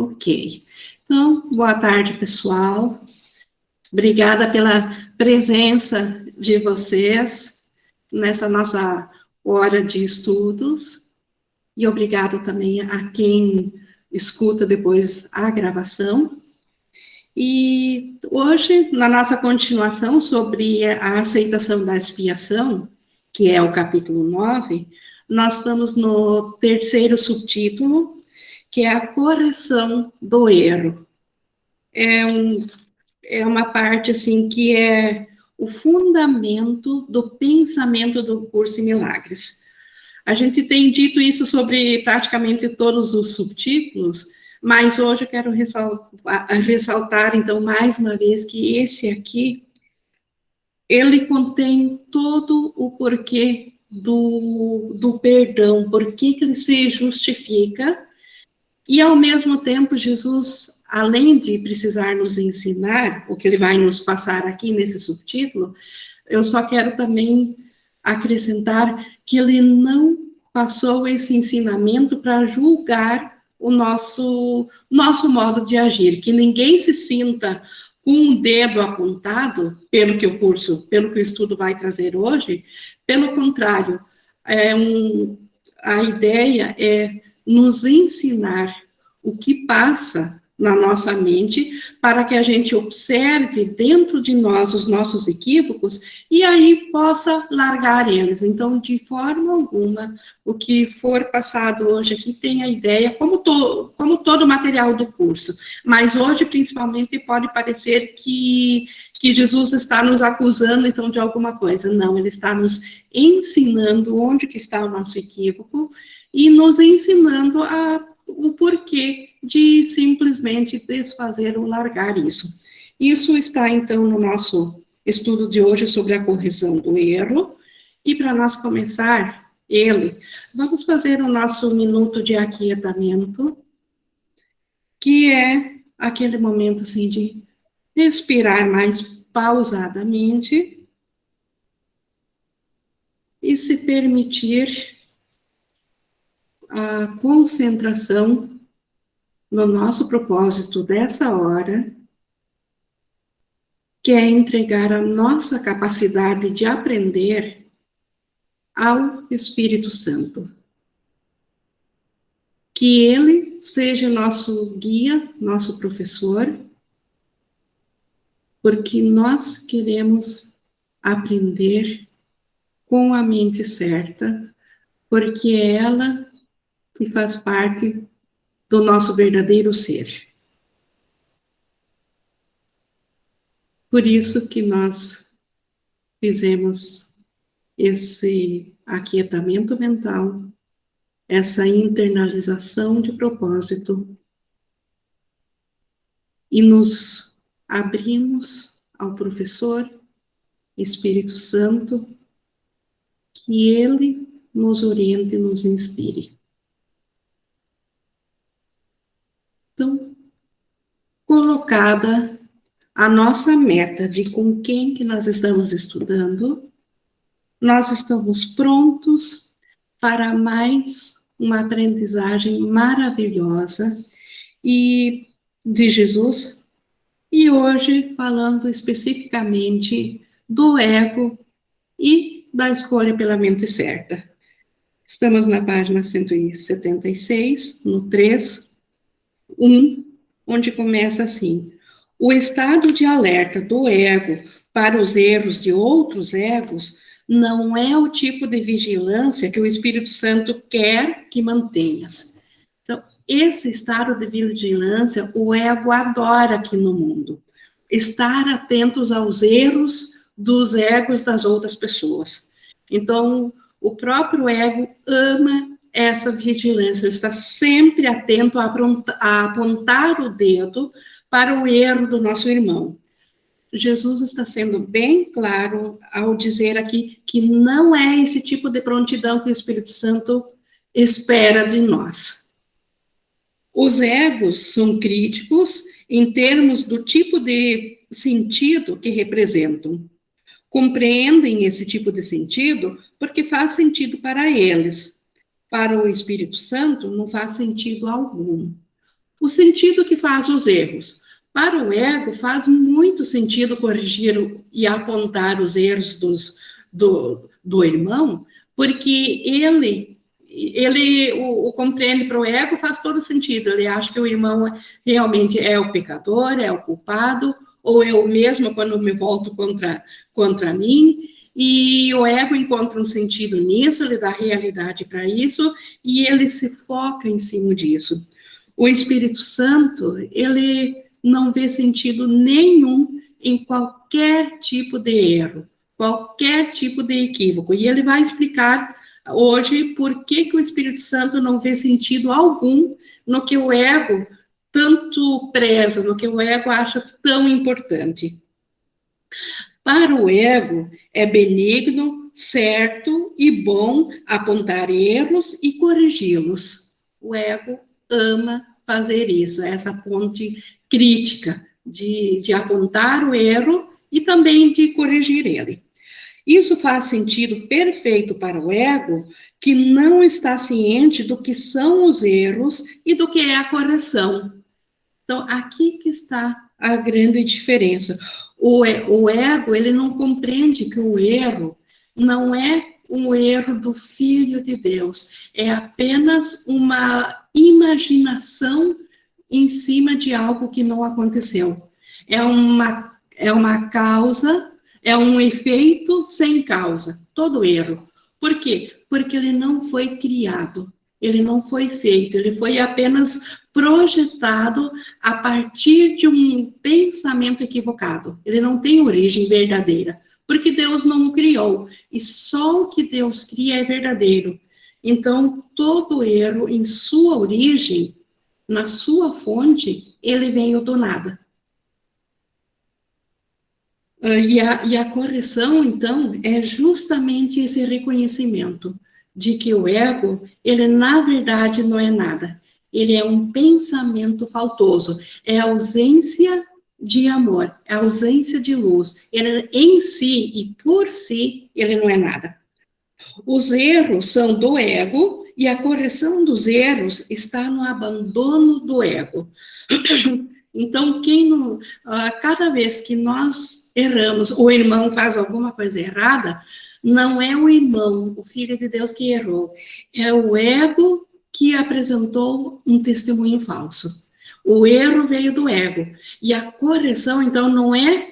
Ok. Então, boa tarde, pessoal. Obrigada pela presença de vocês nessa nossa hora de estudos. E obrigado também a quem escuta depois a gravação. E hoje, na nossa continuação sobre a aceitação da expiação, que é o capítulo 9, nós estamos no terceiro subtítulo, que é a correção do erro. É uma parte, assim, que é o fundamento do pensamento do Curso em Milagres. A gente tem dito isso sobre praticamente todos os subtítulos, mas hoje eu quero ressaltar, então, mais uma vez, que esse aqui, ele contém todo o porquê do perdão, por que ele se justifica, e, ao mesmo tempo, Jesus, além de precisar nos ensinar, o que ele vai nos passar aqui nesse subtítulo, eu só quero também acrescentar que ele não passou esse ensinamento para julgar o nosso modo de agir, que ninguém se sinta com um dedo apontado, pelo que o estudo vai trazer hoje. Pelo contrário, a ideia é nos ensinar o que passa na nossa mente, para que a gente observe dentro de nós os nossos equívocos e aí possa largar eles. Então, de forma alguma, o que for passado hoje aqui tem a ideia, como todo o material do curso, mas hoje, principalmente, pode parecer que Jesus está nos acusando, então, de alguma coisa. Não, ele está nos ensinando onde que está o nosso equívoco e nos ensinando o porquê de simplesmente desfazer ou largar isso. Isso está, então, no nosso estudo de hoje sobre a correção do erro. E para nós começar vamos fazer o nosso minuto de aquietamento, que é aquele momento, assim, de respirar mais pausadamente e se permitir a concentração no nosso propósito dessa hora, que é entregar a nossa capacidade de aprender ao Espírito Santo. Que ele seja nosso guia, nosso professor, porque nós queremos aprender com a mente certa, porque é ela que faz parte do nosso verdadeiro ser. Por isso que nós fizemos esse aquietamento mental, essa internalização de propósito, e nos abrimos ao professor Espírito Santo, que ele nos oriente e nos inspire. Então, colocada a nossa meta de com quem que nós estamos estudando, nós estamos prontos para mais uma aprendizagem maravilhosa e de Jesus, e hoje falando especificamente do ego e da escolha pela mente certa. Estamos na página 176, no 3.1, onde começa assim: o estado de alerta do ego para os erros de outros egos não é o tipo de vigilância que o Espírito Santo quer que mantenhas. Então, esse estado de vigilância, o ego adora aqui no mundo. Estar atentos aos erros dos egos das outras pessoas. Então, o próprio ego ama essa vigilância, ele está sempre atento a apontar o dedo para o erro do nosso irmão. Jesus está sendo bem claro ao dizer aqui que não é esse tipo de prontidão que o Espírito Santo espera de nós. Os egos são críticos em termos do tipo de sentido que representam. Compreendem esse tipo de sentido porque faz sentido para eles. Para o Espírito Santo, não faz sentido algum. O sentido que faz os erros. Para o ego, faz muito sentido corrigir e apontar os erros do irmão, porque ele o compreende. Para o ego, faz todo sentido. Ele acha que o irmão realmente é o pecador, é o culpado, ou eu mesma, quando me volto contra mim, e o ego encontra um sentido nisso, ele dá realidade para isso, e ele se foca em cima disso. O Espírito Santo, ele não vê sentido nenhum em qualquer tipo de erro, qualquer tipo de equívoco. E ele vai explicar hoje por que o Espírito Santo não vê sentido algum no que o ego tanto preza, no que o ego acha tão importante. Para o ego, é benigno, certo e bom apontar erros e corrigi-los. O ego ama fazer isso, essa ponte crítica de apontar o erro e também de corrigir ele. Isso faz sentido perfeito para o ego, que não está ciente do que são os erros e do que é a correção. Então, aqui que está a grande diferença. O ego, ele não compreende que o erro não é um erro do Filho de Deus, é apenas uma imaginação em cima de algo que não aconteceu. É uma causa, é um efeito sem causa, todo erro. Por quê? Porque ele não foi criado, ele não foi feito, ele foi apenas projetado a partir de um pensamento equivocado. Ele não tem origem verdadeira, porque Deus não o criou, e só o que Deus cria é verdadeiro. Então, todo erro, em sua origem, na sua fonte, ele veio do nada. E a correção, então, é justamente esse reconhecimento de que o ego, ele na verdade não é nada. Ele é um pensamento faltoso, é ausência de amor, é ausência de luz. Ele em si e por si, ele não é nada. Os erros são do ego e a correção dos erros está no abandono do ego. Então, cada vez que nós erramos, o irmão faz alguma coisa errada, não é o irmão, o Filho de Deus que errou, é o ego que apresentou um testemunho falso. O erro veio do ego. E a correção, então, não é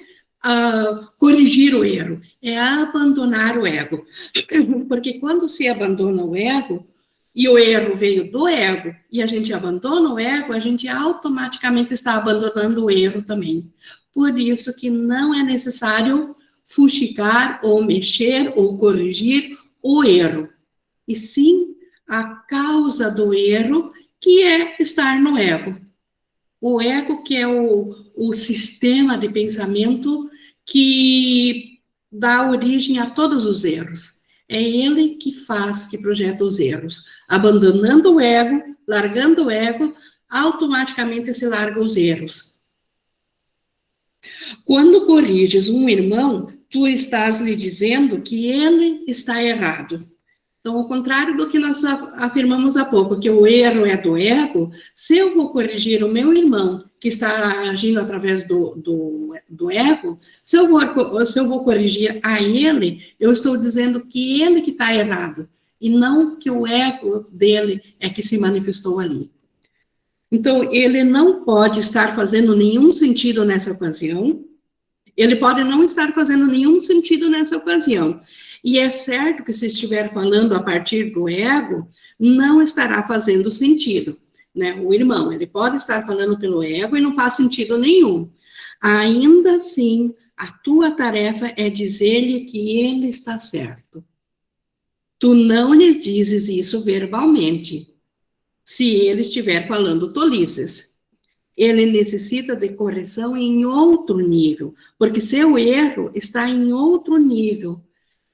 corrigir o erro, é abandonar o ego. Porque quando se abandona o ego, e o erro veio do ego, e a gente abandona o ego, a gente automaticamente está abandonando o erro também. Por isso que não é necessário fuxicar, ou mexer, ou corrigir o erro. E sim, a causa do erro, que é estar no ego. O ego, que é o sistema de pensamento que dá origem a todos os erros. É ele que faz, que projeta os erros. Abandonando o ego, largando o ego, automaticamente se larga os erros. Quando corriges um irmão, tu estás lhe dizendo que ele está errado. Então, ao contrário do que nós afirmamos há pouco, que o erro é do ego, se eu vou corrigir o meu irmão, que está agindo através do ego, se eu vou corrigir a ele, eu estou dizendo que ele que está errado, e não que o ego dele é que se manifestou ali. Então, ele não pode estar fazendo nenhum sentido nessa ocasião, ele pode não estar fazendo nenhum sentido nessa ocasião. E é certo que se estiver falando a partir do ego, não estará fazendo sentido, né? O irmão, ele pode estar falando pelo ego e não faz sentido nenhum. Ainda assim, a tua tarefa é dizer-lhe que ele está certo. Tu não lhe dizes isso verbalmente, se ele estiver falando tolices. Ele necessita de correção em outro nível, porque seu erro está em outro nível.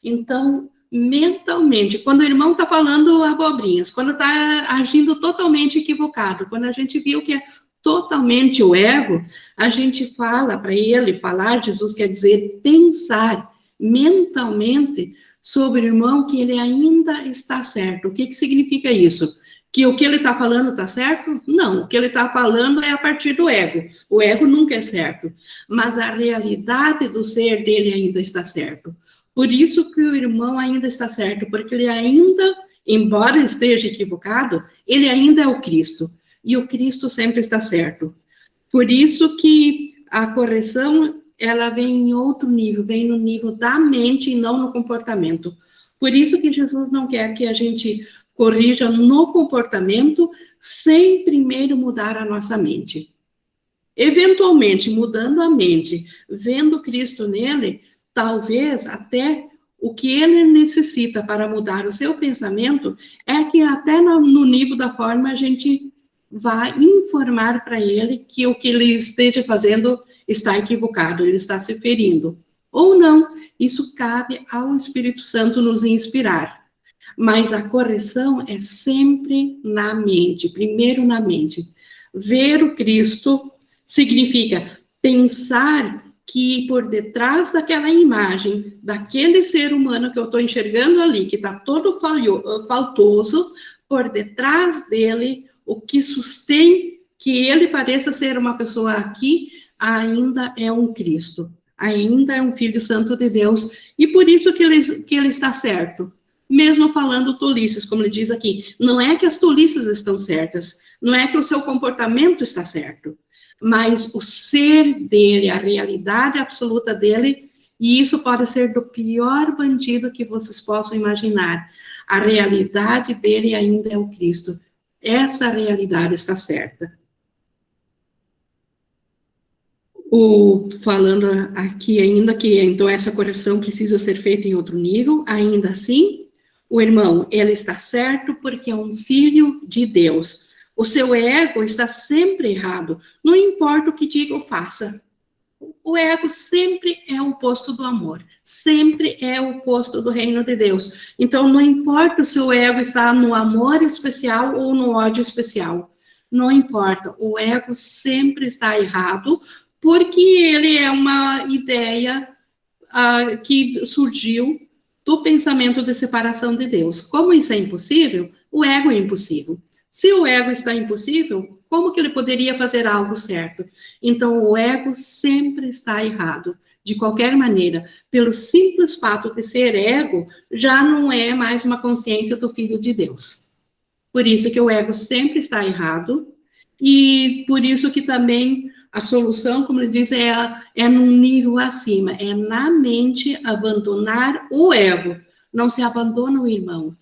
Então, mentalmente, quando o irmão está falando abobrinhas, quando está agindo totalmente equivocado, quando a gente viu que é totalmente o ego, a gente fala para ele, falar, Jesus quer dizer pensar mentalmente sobre o irmão que ele ainda está certo. O que significa isso? Que o que ele está falando está certo? Não, o que ele está falando é a partir do ego. O ego nunca é certo, mas a realidade do ser dele ainda está certo. Por isso que o irmão ainda está certo, porque ele ainda, embora esteja equivocado, ele ainda é o Cristo. E o Cristo sempre está certo. Por isso que a correção, ela vem em outro nível, vem no nível da mente e não no comportamento. Por isso que Jesus não quer que a gente corrija no comportamento sem primeiro mudar a nossa mente. Eventualmente, mudando a mente, vendo Cristo nele, talvez até o que ele necessita para mudar o seu pensamento é que até no nível da forma a gente vai informar para ele que o que ele esteja fazendo está equivocado, ele está se ferindo. Ou não, isso cabe ao Espírito Santo nos inspirar. Mas a correção é sempre na mente, primeiro na mente. Ver o Cristo significa pensar que por detrás daquela imagem, daquele ser humano que eu estou enxergando ali, que está todo faltoso, por detrás dele, o que sustém que ele pareça ser uma pessoa aqui, ainda é um Cristo, ainda é um Filho Santo de Deus, e por isso que ele está certo. Mesmo falando tolices, como ele diz aqui, não é que as tolices estão certas, não é que o seu comportamento está certo, mas o ser dele, a realidade absoluta dele, e isso pode ser do pior bandido que vocês possam imaginar. A realidade dele ainda é o Cristo. Essa realidade está certa. Falando aqui ainda que, então, essa correção precisa ser feita em outro nível, ainda assim, o irmão, ele está certo porque é um filho de Deus. O seu ego está sempre errado, não importa o que diga ou faça. O ego sempre é o oposto do amor, sempre é o oposto do reino de Deus. Então, não importa se o ego está no amor especial ou no ódio especial, não importa, o ego sempre está errado, porque ele é uma ideia que surgiu do pensamento de separação de Deus. Como isso é impossível, o ego é impossível. Se o ego está impossível, como que ele poderia fazer algo certo? Então, o ego sempre está errado. De qualquer maneira, pelo simples fato de ser ego, já não é mais uma consciência do Filho de Deus. Por isso que o ego sempre está errado, e por isso que também a solução, como ele diz, é num nível acima, é na mente abandonar o ego, não se abandona o irmão.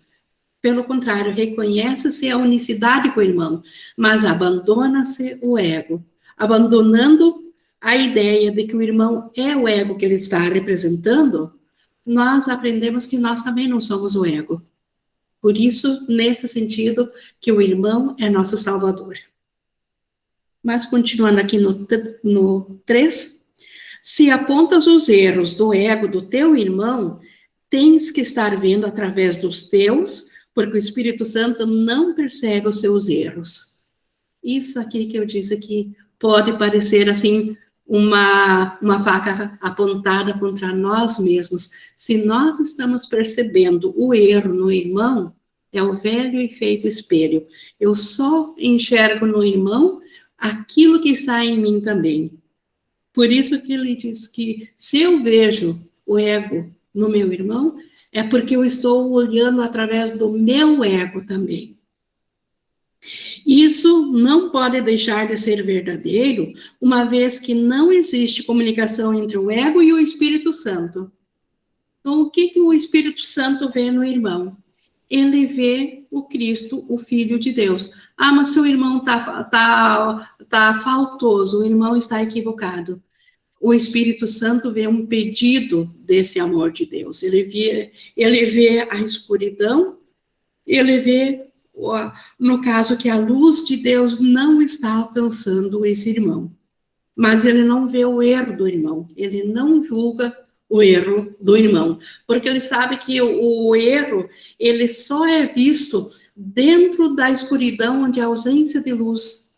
Pelo contrário, reconhece-se a unicidade com o irmão, mas abandona-se o ego, abandonando a ideia de que o irmão é o ego que ele está representando, nós aprendemos que nós também não somos o ego. Por isso, nesse sentido, que o irmão é nosso salvador. Mas continuando aqui no 3, se apontas os erros do ego do teu irmão, tens que estar vendo através dos teus, porque o Espírito Santo não percebe os seus erros. Isso aqui que eu disse que pode parecer assim uma faca apontada contra nós mesmos. Se nós estamos percebendo o erro no irmão, é o velho e feito espelho. Eu só enxergo no irmão aquilo que está em mim também. Por isso que ele diz que se eu vejo o ego no meu irmão, é porque eu estou olhando através do meu ego também. Isso não pode deixar de ser verdadeiro, uma vez que não existe comunicação entre o ego e o Espírito Santo. Então, o que o Espírito Santo vê no irmão? Ele vê o Cristo, o Filho de Deus. Ah, mas seu irmão tá faltoso, o irmão está equivocado. O Espírito Santo vê um pedido desse amor de Deus. Ele vê a escuridão, ele vê, no caso, que a luz de Deus não está alcançando esse irmão. Mas ele não vê o erro do irmão, ele não julga o erro do irmão, porque ele sabe que o erro, ele só é visto dentro da escuridão onde a ausência de luz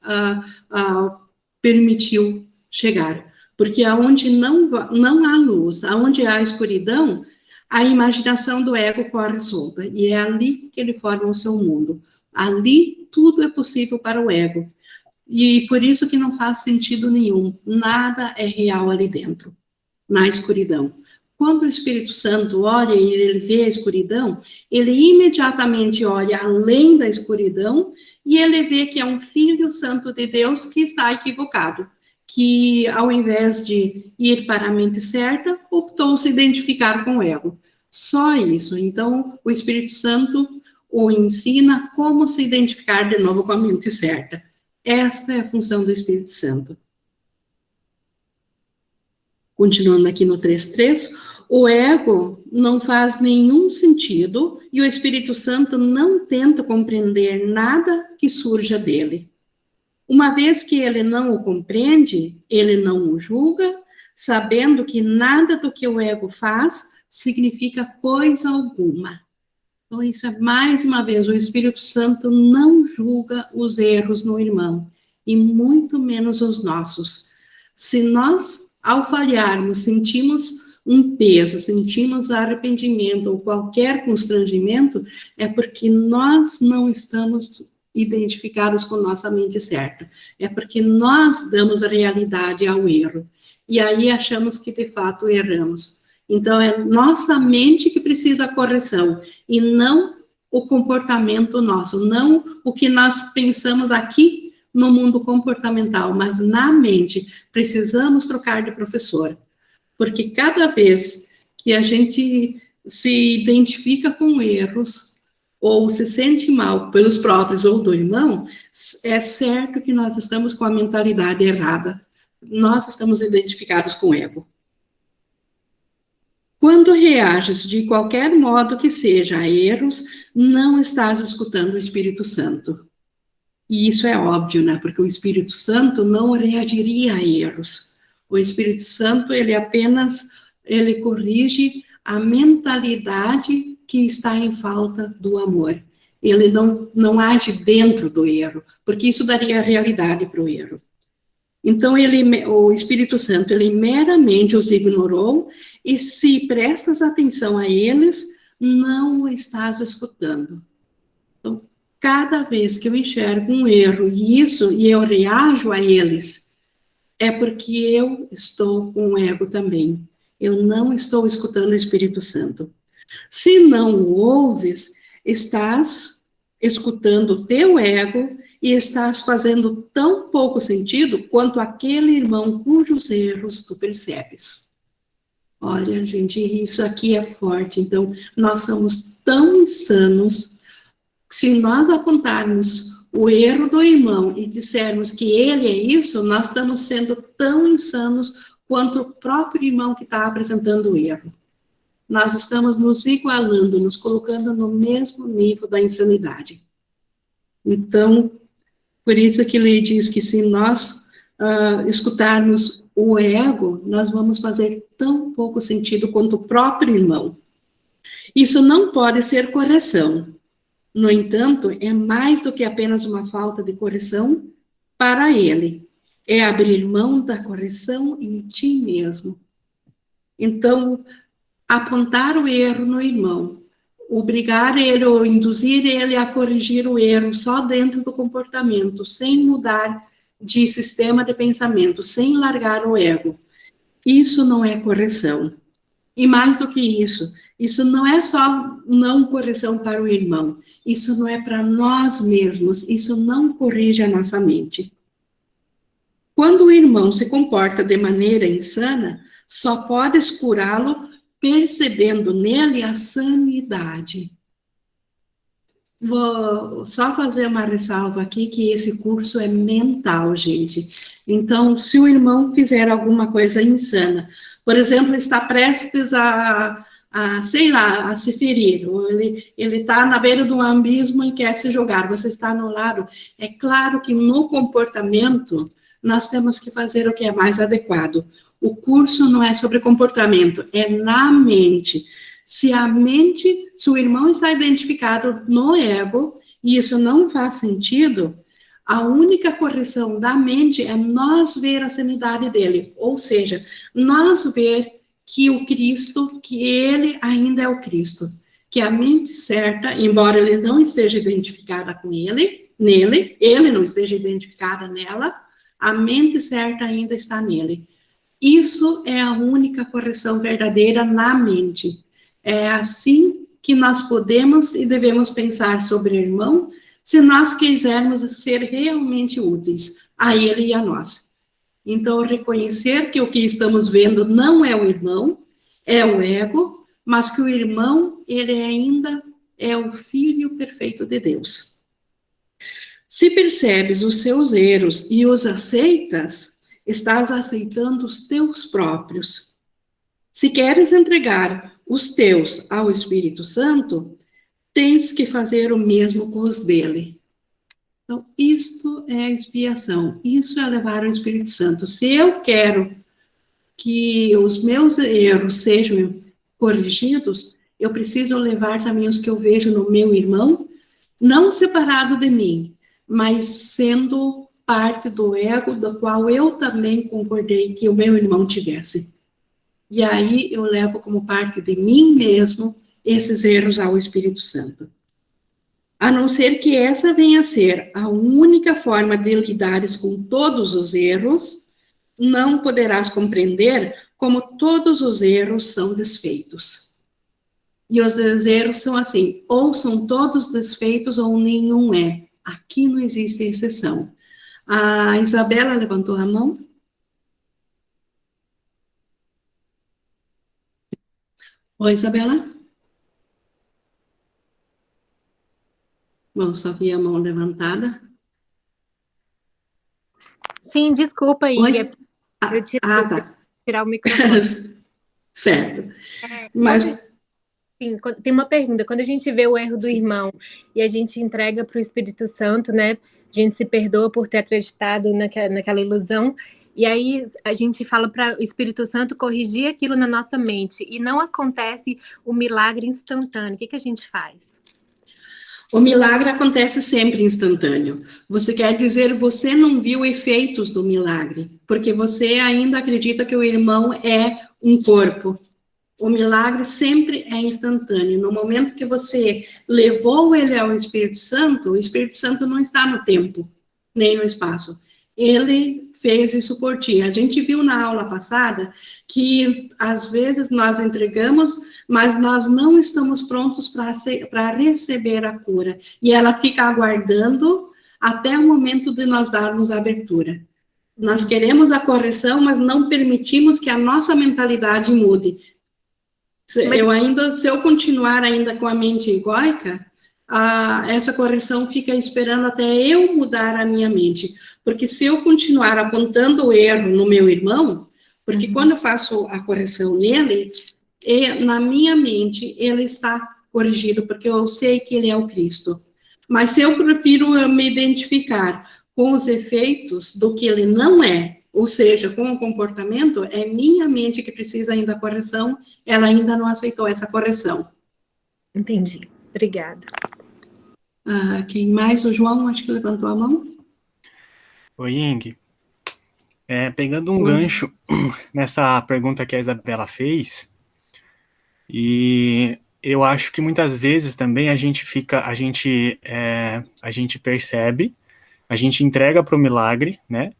permitiu chegar. Porque aonde não há luz, aonde há escuridão, a imaginação do ego corre solta, e é ali que ele forma o seu mundo. Ali tudo é possível para o ego. E por isso que não faz sentido nenhum. Nada é real ali dentro, na escuridão. Quando o Espírito Santo olha e ele vê a escuridão, ele imediatamente olha além da escuridão e ele vê que é um filho santo de Deus que está equivocado, que ao invés de ir para a mente certa, optou se identificar com o ego. Só isso. Então, o Espírito Santo o ensina como se identificar de novo com a mente certa. Esta é a função do Espírito Santo. Continuando aqui no 3.3, o ego não faz nenhum sentido e o Espírito Santo não tenta compreender nada que surja dele. Uma vez que ele não o compreende, ele não o julga, sabendo que nada do que o ego faz significa coisa alguma. Então, isso é, mais uma vez, o Espírito Santo não julga os erros no irmão, e muito menos os nossos. Se nós, ao falharmos, sentimos um peso, sentimos arrependimento ou qualquer constrangimento, é porque nós não estamos identificados com nossa mente certa. É porque nós damos a realidade ao erro. E aí achamos que, de fato, erramos. Então, é nossa mente que precisa correção, e não o comportamento nosso, não o que nós pensamos aqui no mundo comportamental, mas na mente. Precisamos trocar de professor, porque cada vez que a gente se identifica com erros, ou se sente mal pelos próprios ou do irmão, é certo que nós estamos com a mentalidade errada. Nós estamos identificados com o ego. Quando reages de qualquer modo que seja a erros, não estás escutando o Espírito Santo. E isso é óbvio, né? Porque o Espírito Santo não reagiria a erros. O Espírito Santo, ele corrige a mentalidade que está em falta do amor. Ele não age dentro do erro, porque isso daria realidade para o erro. Então, o Espírito Santo, ele meramente os ignorou, e se prestas atenção a eles, não o estás escutando. Então, cada vez que eu enxergo um erro e eu reajo a eles, é porque eu estou com o ego também. Eu não estou escutando o Espírito Santo. Se não o ouves, estás escutando o teu ego e estás fazendo tão pouco sentido quanto aquele irmão cujos erros tu percebes. Olha, gente, isso aqui é forte. Então, nós somos tão insanos, se nós apontarmos o erro do irmão e dissermos que ele é isso, nós estamos sendo tão insanos quanto o próprio irmão que está apresentando o erro. Nós estamos nos igualando, nos colocando no mesmo nível da insanidade. Então, por isso que ele diz que se nós escutarmos o ego, nós vamos fazer tão pouco sentido quanto o próprio irmão. Isso não pode ser correção. No entanto, é mais do que apenas uma falta de correção para ele. É abrir mão da correção em ti mesmo. Então, apontar o erro no irmão, obrigar ele ou induzir ele a corrigir o erro só dentro do comportamento, sem mudar de sistema de pensamento, sem largar o ego. Isso não é correção. E mais do que isso não é só não correção para o irmão, isso não é para nós mesmos, isso não corrige a nossa mente. Quando o irmão se comporta de maneira insana, só podes curá-lo percebendo nele a sanidade. Vou só fazer uma ressalva aqui, que esse curso é mental, gente. Então, se o irmão fizer alguma coisa insana, por exemplo, está prestes sei lá, a se ferir, ou ele está na beira de um abismo e quer se jogar, você está no lado, é claro que no comportamento nós temos que fazer o que é mais adequado. O curso não é sobre comportamento, é na mente. Se o irmão está identificado no ego, e isso não faz sentido, a única correção da mente é nós ver a sanidade dele, ou seja, nós ver que o Cristo, que ele ainda é o Cristo, que a mente certa, embora ele não esteja identificada com ele não esteja identificada nela, a mente certa ainda está nele. Isso é a única correção verdadeira na mente. É assim que nós podemos e devemos pensar sobre o irmão, se nós quisermos ser realmente úteis a ele e a nós. Então, reconhecer que o que estamos vendo não é o irmão, é o ego, mas que o irmão, ele ainda é o Filho perfeito de Deus. Se percebes os seus erros e os aceitas, estás aceitando os teus próprios. Se queres entregar os teus ao Espírito Santo, tens que fazer o mesmo com os dele. Então, isto é a expiação, isso é levar o Espírito Santo. Se eu quero que os meus erros sejam corrigidos, eu preciso levar também os que eu vejo no meu irmão, não separado de mim, mas sendo parte do ego do qual eu também concordei que o meu irmão tivesse. E aí eu levo como parte de mim mesmo esses erros ao Espírito Santo. A não ser que essa venha a ser a única forma de lidares com todos os erros, não poderás compreender como todos os erros são desfeitos. E os erros são assim, ou são todos desfeitos ou nenhum é. Aqui não existe exceção. A Isabela levantou a mão. Oi, Isabela? Bom, só vi a mão levantada. Sim, desculpa, Inga. Eu tá. Tirar o microfone. Certo. Mas... Sim, tem uma pergunta. Quando a gente vê o erro do irmão e a gente entrega para o Espírito Santo, né? A gente se perdoa por ter acreditado naquela ilusão. E aí a gente fala para o Espírito Santo corrigir aquilo na nossa mente. E não acontece o milagre instantâneo. O que a gente faz? O milagre acontece sempre instantâneo. Você quer dizer, você não viu efeitos do milagre, porque você ainda acredita que o irmão é um corpo. O milagre sempre é instantâneo. No momento que você levou ele ao Espírito Santo, o Espírito Santo não está no tempo, nem no espaço. Ele fez isso por ti. A gente viu na aula passada que, às vezes, nós entregamos, mas nós não estamos prontos para receber a cura. E ela fica aguardando até o momento de nós darmos a abertura. Nós queremos a correção, mas não permitimos que a nossa mentalidade mude. Se eu continuar ainda com a mente egóica, essa correção fica esperando até eu mudar a minha mente. Porque se eu continuar apontando o erro no meu irmão, porque quando eu faço a correção nele, na minha mente ele está corrigido, porque eu sei que ele é o Cristo. Mas se eu prefiro me identificar com os efeitos do que ele não é, ou seja, com o comportamento, é minha mente que precisa ainda da correção, ela ainda não aceitou essa correção. Entendi. Obrigada. Quem mais? O João, acho que levantou a mão. Oi, Ing. Pegando um gancho nessa pergunta que a Isabela fez, e eu acho que muitas vezes também a gente percebe, a gente entrega para o milagre, né?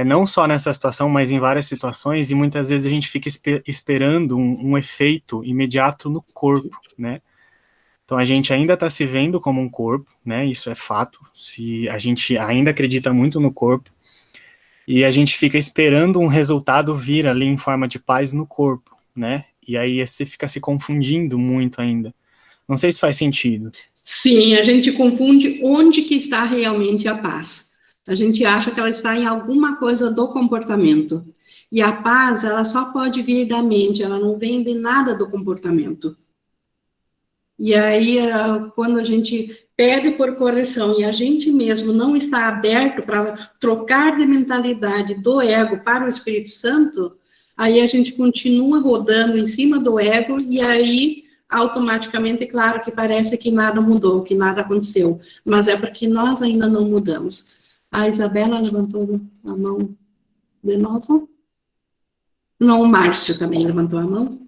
Não só nessa situação, mas em várias situações, e muitas vezes a gente fica esperando um efeito imediato no corpo, né? Então a gente ainda está se vendo como um corpo, né? Isso é fato. Se a gente ainda acredita muito no corpo, e a gente fica esperando um resultado vir ali em forma de paz no corpo, né? E aí você fica se confundindo muito ainda. Não sei se faz sentido. Sim, a gente confunde onde que está realmente a paz. A gente acha que ela está em alguma coisa do comportamento. E a paz, ela só pode vir da mente, ela não vem de nada do comportamento. E aí, quando a gente pede por correção e a gente mesmo não está aberto para trocar de mentalidade do ego para o Espírito Santo, aí a gente continua rodando em cima do ego e aí, automaticamente, claro que parece que nada mudou, que nada aconteceu, mas é porque nós ainda não mudamos. A Isabela levantou a mão de novo. Não, o Márcio também levantou a mão.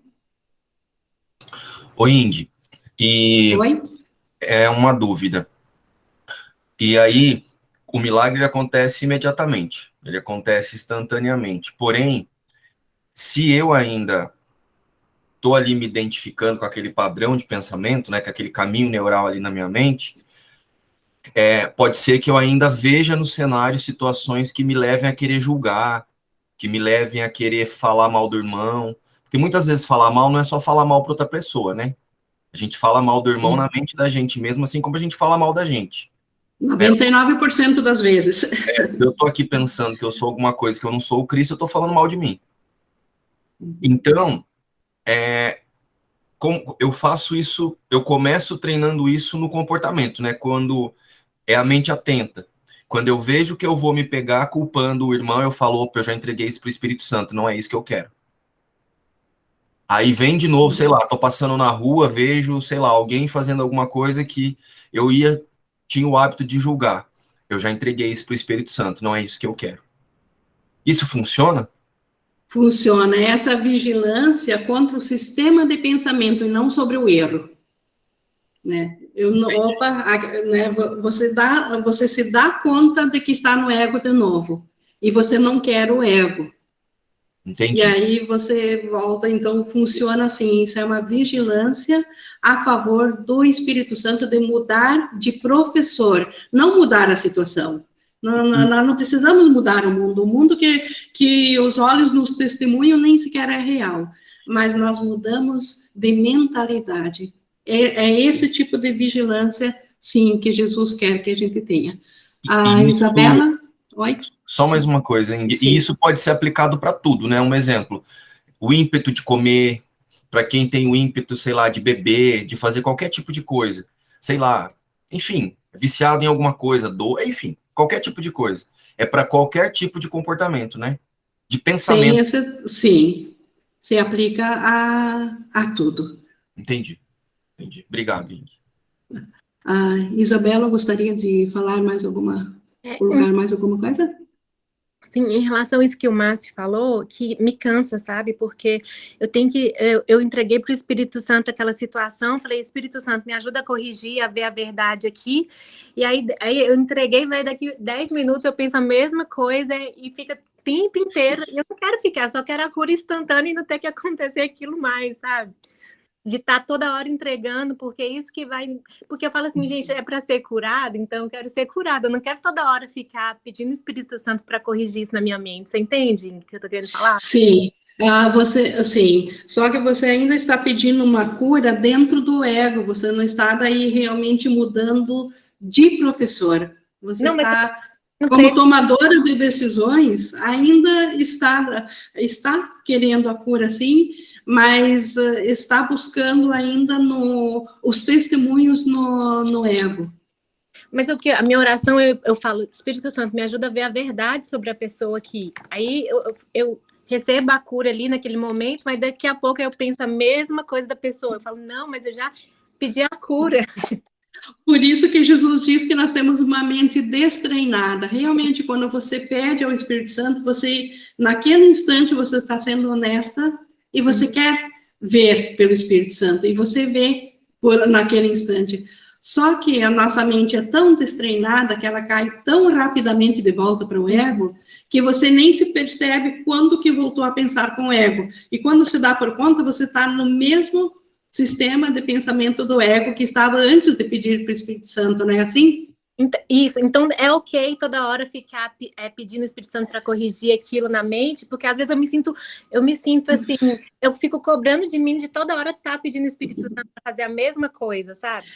Oi, Ing. E Oi? é uma dúvida. E aí, o milagre acontece imediatamente, ele acontece instantaneamente. Porém, se eu ainda estou ali me identificando com aquele padrão de pensamento, né, com aquele caminho neural ali na minha mente, pode ser que eu ainda veja no cenário situações que me levem a querer julgar, que me levem a querer falar mal do irmão. Porque muitas vezes falar mal não é só falar mal para outra pessoa, né? A gente fala mal do irmão na mente da gente mesmo, assim como a gente fala mal da gente. 99% das vezes. Eu tô aqui pensando que eu sou alguma coisa que eu não sou o Cristo, eu tô falando mal de mim. Então, como eu faço isso, eu começo treinando isso no comportamento, né? Quando é a mente atenta. Quando eu vejo que eu vou me pegar culpando o irmão, eu falo, opa, eu já entreguei isso pro Espírito Santo, não é isso que eu quero. Aí vem de novo, sei lá, tô passando na rua, vejo, sei lá, alguém fazendo alguma coisa que eu tinha o hábito de julgar. Eu já entreguei isso pro Espírito Santo, não é isso que eu quero. Isso funciona? Funciona essa vigilância contra o sistema de pensamento e não sobre o erro, né? Né, você se dá conta de que está no ego de novo e você não quer o ego. Entendi. E aí você volta, então funciona assim, isso é uma vigilância a favor do Espírito Santo de mudar de professor, não mudar a situação. Nós não precisamos mudar o mundo que os olhos nos testemunham nem sequer é real, mas nós mudamos de mentalidade. É esse tipo de vigilância, sim, que Jesus quer que a gente tenha. A Isabela, oi? Só mais uma coisa, e isso pode ser aplicado para tudo, né? Um exemplo, o ímpeto de comer, para quem tem o ímpeto, sei lá, de beber, de fazer qualquer tipo de coisa, sei lá, enfim, viciado em alguma coisa, enfim, qualquer tipo de coisa. É para qualquer tipo de comportamento, né? De pensamento. Sim, se aplica a tudo. Entendi. Obrigado, Ing. A Isabela gostaria de falar colocar mais alguma coisa? Sim, em relação a isso que o Márcio falou, que me cansa, sabe? Porque eu entreguei para o Espírito Santo aquela situação, falei, Espírito Santo, me ajuda a corrigir, a ver a verdade aqui. E aí eu entreguei, vai daqui 10 minutos eu penso a mesma coisa e fica o tempo inteiro. Eu não quero ficar, só quero a cura instantânea e não ter que acontecer aquilo mais, sabe? De estar toda hora entregando, porque é isso que vai... Porque eu falo assim, gente, é para ser curada, então eu quero ser curada, eu não quero toda hora ficar pedindo o Espírito Santo para corrigir isso na minha mente, você entende o que eu tô querendo falar? Sim, só que você ainda está pedindo uma cura dentro do ego, você não está daí realmente mudando de professor, você não, está... Como tomadora de decisões, ainda está querendo a cura, sim, mas está buscando ainda os testemunhos no ego. Mas a minha oração, eu falo, Espírito Santo, me ajuda a ver a verdade sobre a pessoa aqui. Aí eu recebo a cura ali naquele momento, mas daqui a pouco eu penso a mesma coisa da pessoa. Eu falo, não, mas eu já pedi a cura. Por isso que Jesus diz que nós temos uma mente destreinada. Realmente, quando você pede ao Espírito Santo, naquele instante, você está sendo honesta e você quer ver pelo Espírito Santo, e você vê naquele instante. Só que a nossa mente é tão destreinada que ela cai tão rapidamente de volta para o ego, que você nem se percebe quando que voltou a pensar com o ego. E quando se dá por conta, você está no mesmo sistema de pensamento do ego que estava antes de pedir para o Espírito Santo, não é assim? Isso, então é ok toda hora ficar pedindo o Espírito Santo para corrigir aquilo na mente, porque às vezes eu me sinto assim, eu fico cobrando de mim de toda hora estar pedindo o Espírito Santo para fazer a mesma coisa, sabe?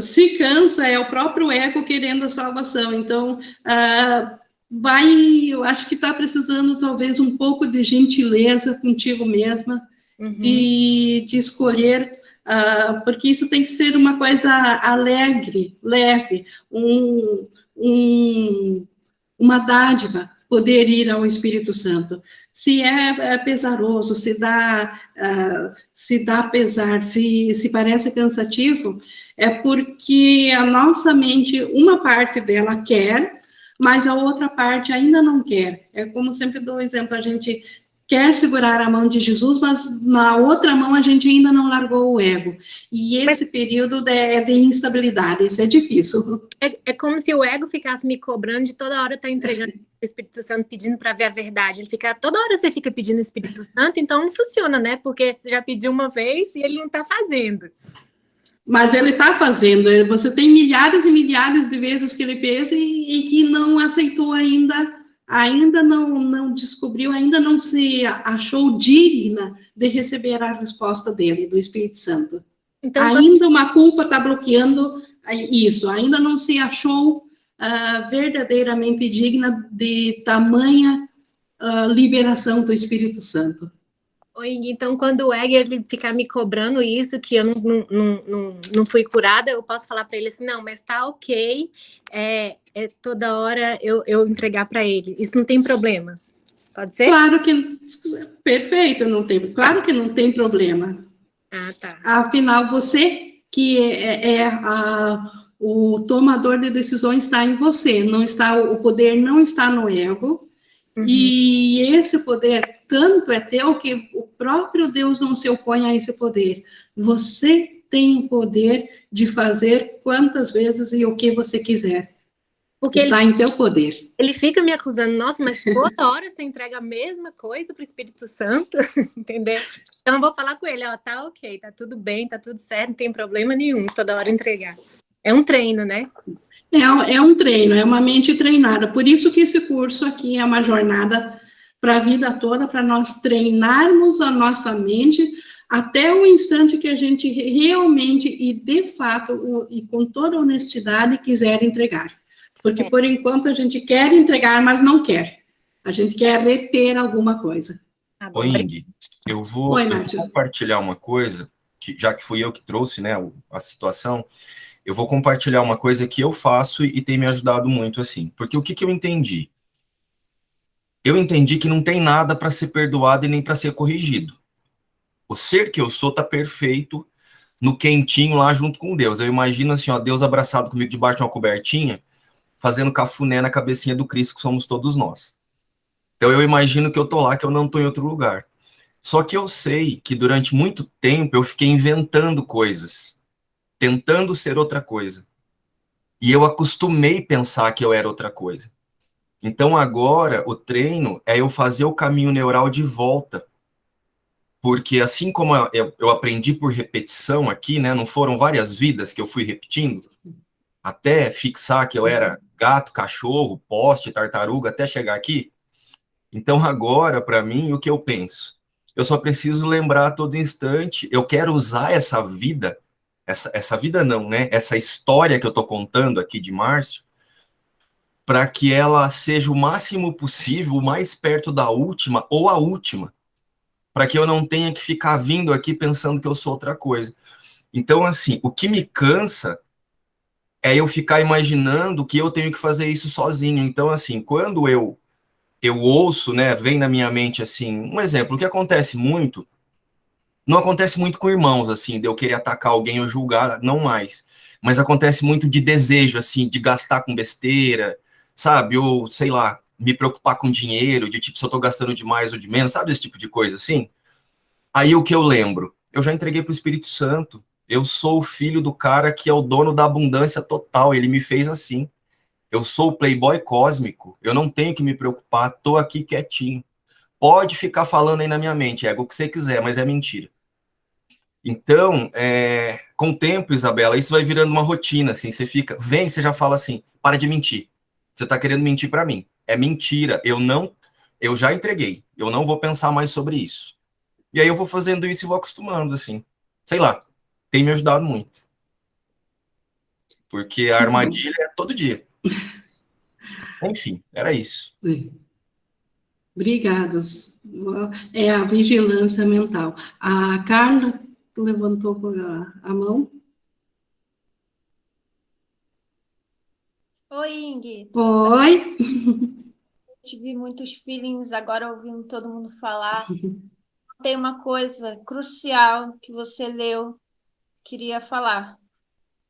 Se cansa, é o próprio ego querendo a salvação, então eu acho que está precisando talvez um pouco de gentileza contigo mesma, de escolher, porque isso tem que ser uma coisa alegre, leve, uma dádiva, poder ir ao Espírito Santo. Se é pesaroso, se dá pesar, se parece cansativo, é porque a nossa mente, uma parte dela quer, mas a outra parte ainda não quer. É como sempre dou o exemplo, a gente quer segurar a mão de Jesus, mas na outra mão a gente ainda não largou o ego. E esse período de instabilidade, isso é difícil. É como se o ego ficasse me cobrando de toda hora estar entregando o Espírito Santo, pedindo para ver a verdade. Ele fica, toda hora você fica pedindo o Espírito Santo, então não funciona, né? Porque você já pediu uma vez e ele não está fazendo. Mas ele está fazendo. Você tem milhares e milhares de vezes que ele fez e que não aceitou ainda não descobriu, ainda não se achou digna de receber a resposta dele, do Espírito Santo. Então, ainda uma culpa está bloqueando isso, ainda não se achou verdadeiramente digna de tamanha liberação do Espírito Santo. Então, quando o ego ele ficar me cobrando isso, que eu não fui curada, eu posso falar para ele assim, não, mas tá ok, toda hora eu entregar para ele. Isso não tem problema? Pode ser? Claro que, perfeito, claro que não tem problema. Ah, tá. Afinal, você que o tomador de decisões está em você, o poder não está no ego, e esse poder tanto é teu que o próprio Deus não se opõe a esse poder. Você tem o poder de fazer quantas vezes e o que você quiser. Porque está em teu poder. Ele fica me acusando, nossa, mas toda hora você entrega a mesma coisa para o Espírito Santo, entendeu? Então eu vou falar com ele, ó, tá ok, tá tudo bem, tá tudo certo, não tem problema nenhum, toda hora entregar. É um treino, né? É um treino, é uma mente treinada. Por isso que esse curso aqui é uma jornada para a vida toda, para nós treinarmos a nossa mente até o instante que a gente realmente e de fato e com toda honestidade quiser entregar. Porque por enquanto a gente quer entregar, mas não quer. A gente quer reter alguma coisa. Oi, Ingrid, eu vou compartilhar uma coisa, já que fui eu que trouxe, né, a situação. Eu vou compartilhar uma coisa que eu faço e tem me ajudado muito, assim. Porque o que eu entendi? Eu entendi que não tem nada para ser perdoado e nem para ser corrigido. O ser que eu sou está perfeito no quentinho lá junto com Deus. Eu imagino assim, ó, Deus abraçado comigo debaixo de uma cobertinha, fazendo cafuné na cabecinha do Cristo, que somos todos nós. Então eu imagino que eu tô lá, que eu não tô em outro lugar. Só que eu sei que durante muito tempo eu fiquei inventando coisas, tentando ser outra coisa. E eu acostumei pensar que eu era outra coisa. Então agora o treino é eu fazer o caminho neural de volta. Porque assim como eu aprendi por repetição aqui, né? Não foram várias vidas que eu fui repetindo, até fixar que eu era gato, cachorro, poste, tartaruga, até chegar aqui. Então agora, para mim, o que eu penso? Eu só preciso lembrar a todo instante, eu quero usar essa vida, essa vida não, né? Essa história que eu estou contando aqui de Márcio, para que ela seja o máximo possível, o mais perto da última ou a última, para que eu não tenha que ficar vindo aqui pensando que eu sou outra coisa. Então, assim, o que me cansa é eu ficar imaginando que eu tenho que fazer isso sozinho. Então, assim, quando eu ouço, né, vem na minha mente, assim, um exemplo, o que acontece muito, não acontece muito com irmãos, assim, de eu querer atacar alguém ou julgar, não mais, mas acontece muito de desejo, assim, de gastar com besteira, sabe, ou, sei lá, me preocupar com dinheiro, de tipo, se eu tô gastando demais ou de menos, sabe, esse tipo de coisa, assim? Aí o que eu lembro? Eu já entreguei pro Espírito Santo, eu sou o filho do cara que é o dono da abundância total, ele me fez assim. Eu sou o playboy cósmico, eu não tenho que me preocupar, tô aqui quietinho. Pode ficar falando aí na minha mente, é o que você quiser, mas é mentira. Então, com o tempo, Isabela, isso vai virando uma rotina, assim, você fica, você já fala assim, para de mentir. Você tá querendo mentir para mim. É mentira, eu já entreguei, eu não vou pensar mais sobre isso. E aí eu vou fazendo isso e vou acostumando, assim. Sei lá, tem me ajudado muito. Porque a armadilha é todo dia. Enfim, era isso. Obrigados. É a vigilância mental. A Carla levantou a mão. Oi, Ingrid. Oi. Tive muitos feelings agora ouvindo todo mundo falar. Tem uma coisa crucial que você leu, queria falar.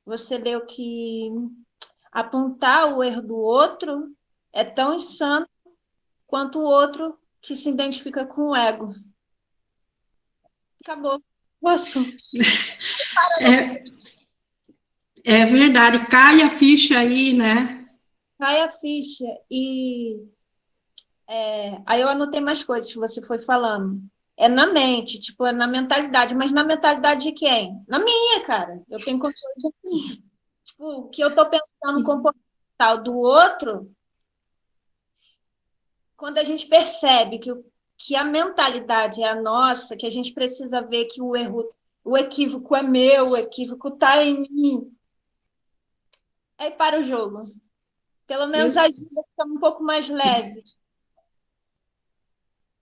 Você leu que apontar o erro do outro é tão insano quanto o outro que se identifica com o ego. Acabou. Nossa. É verdade, cai a ficha aí, né? Cai a ficha. E aí eu anotei mais coisas que você foi falando. É na mente, tipo, é na mentalidade. Mas na mentalidade de quem? Na minha, cara. Eu tenho controle da minha. Tipo, o que eu estou pensando comportamental do outro, quando a gente percebe que a mentalidade é a nossa, que a gente precisa ver que o erro, o equívoco é meu, o equívoco está em mim, aí para o jogo. Pelo menos a vida fica um pouco mais leve.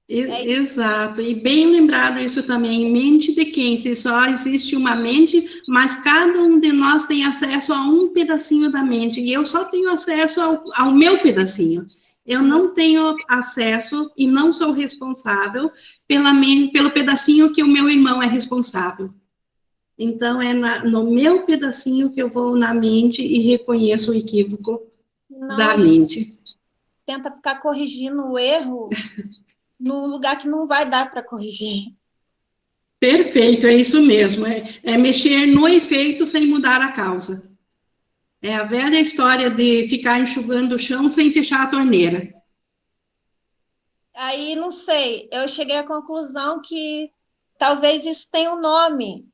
Exato, e bem lembrado isso também, mente de quem? Se só existe uma mente, mas cada um de nós tem acesso a um pedacinho da mente, e eu só tenho acesso ao meu pedacinho. Eu não tenho acesso e não sou responsável pelo pedacinho que o meu irmão é responsável. Então, é no meu pedacinho que eu vou na mente e reconheço o equívoco da mente. Tenta ficar corrigindo o erro num lugar que não vai dar para corrigir. Perfeito, é isso mesmo. É mexer no efeito sem mudar a causa. É a velha história de ficar enxugando o chão sem fechar a torneira. Aí, não sei, eu cheguei à conclusão que talvez isso tenha um nome.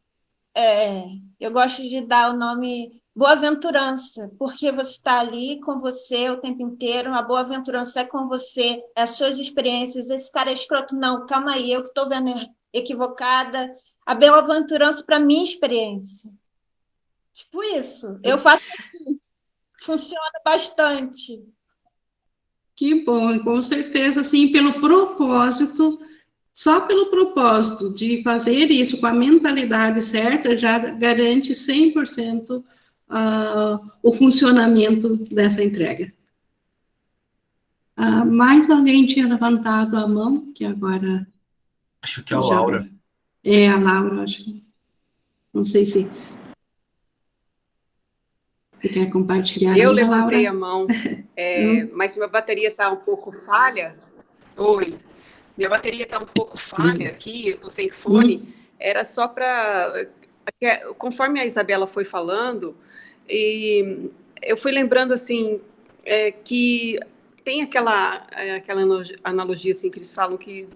Eu gosto de dar o nome boa-aventurança, porque você está ali com você o tempo inteiro, a boa-aventurança é com você, é as suas experiências, esse cara é escroto, não, calma aí, eu que estou vendo equivocada, a boa-aventurança para minha experiência. Tipo isso, eu faço assim, funciona bastante. Que bom, com certeza, sim, pelo propósito, só pelo propósito de fazer isso com a mentalidade certa, já garante 100% o funcionamento dessa entrega. Mais alguém tinha levantado a mão, que agora... Acho que é a Laura. É, a Laura, acho que... Não sei se... Você quer compartilhar? Eu ainda, levantei Laura? a mão, mas minha bateria está um pouco falha. Oi, minha bateria está um pouco falha aqui, eu estou sem fone. Era só para... Conforme a Isabela foi falando, e eu fui lembrando assim, que tem aquela analogia assim, que eles falam que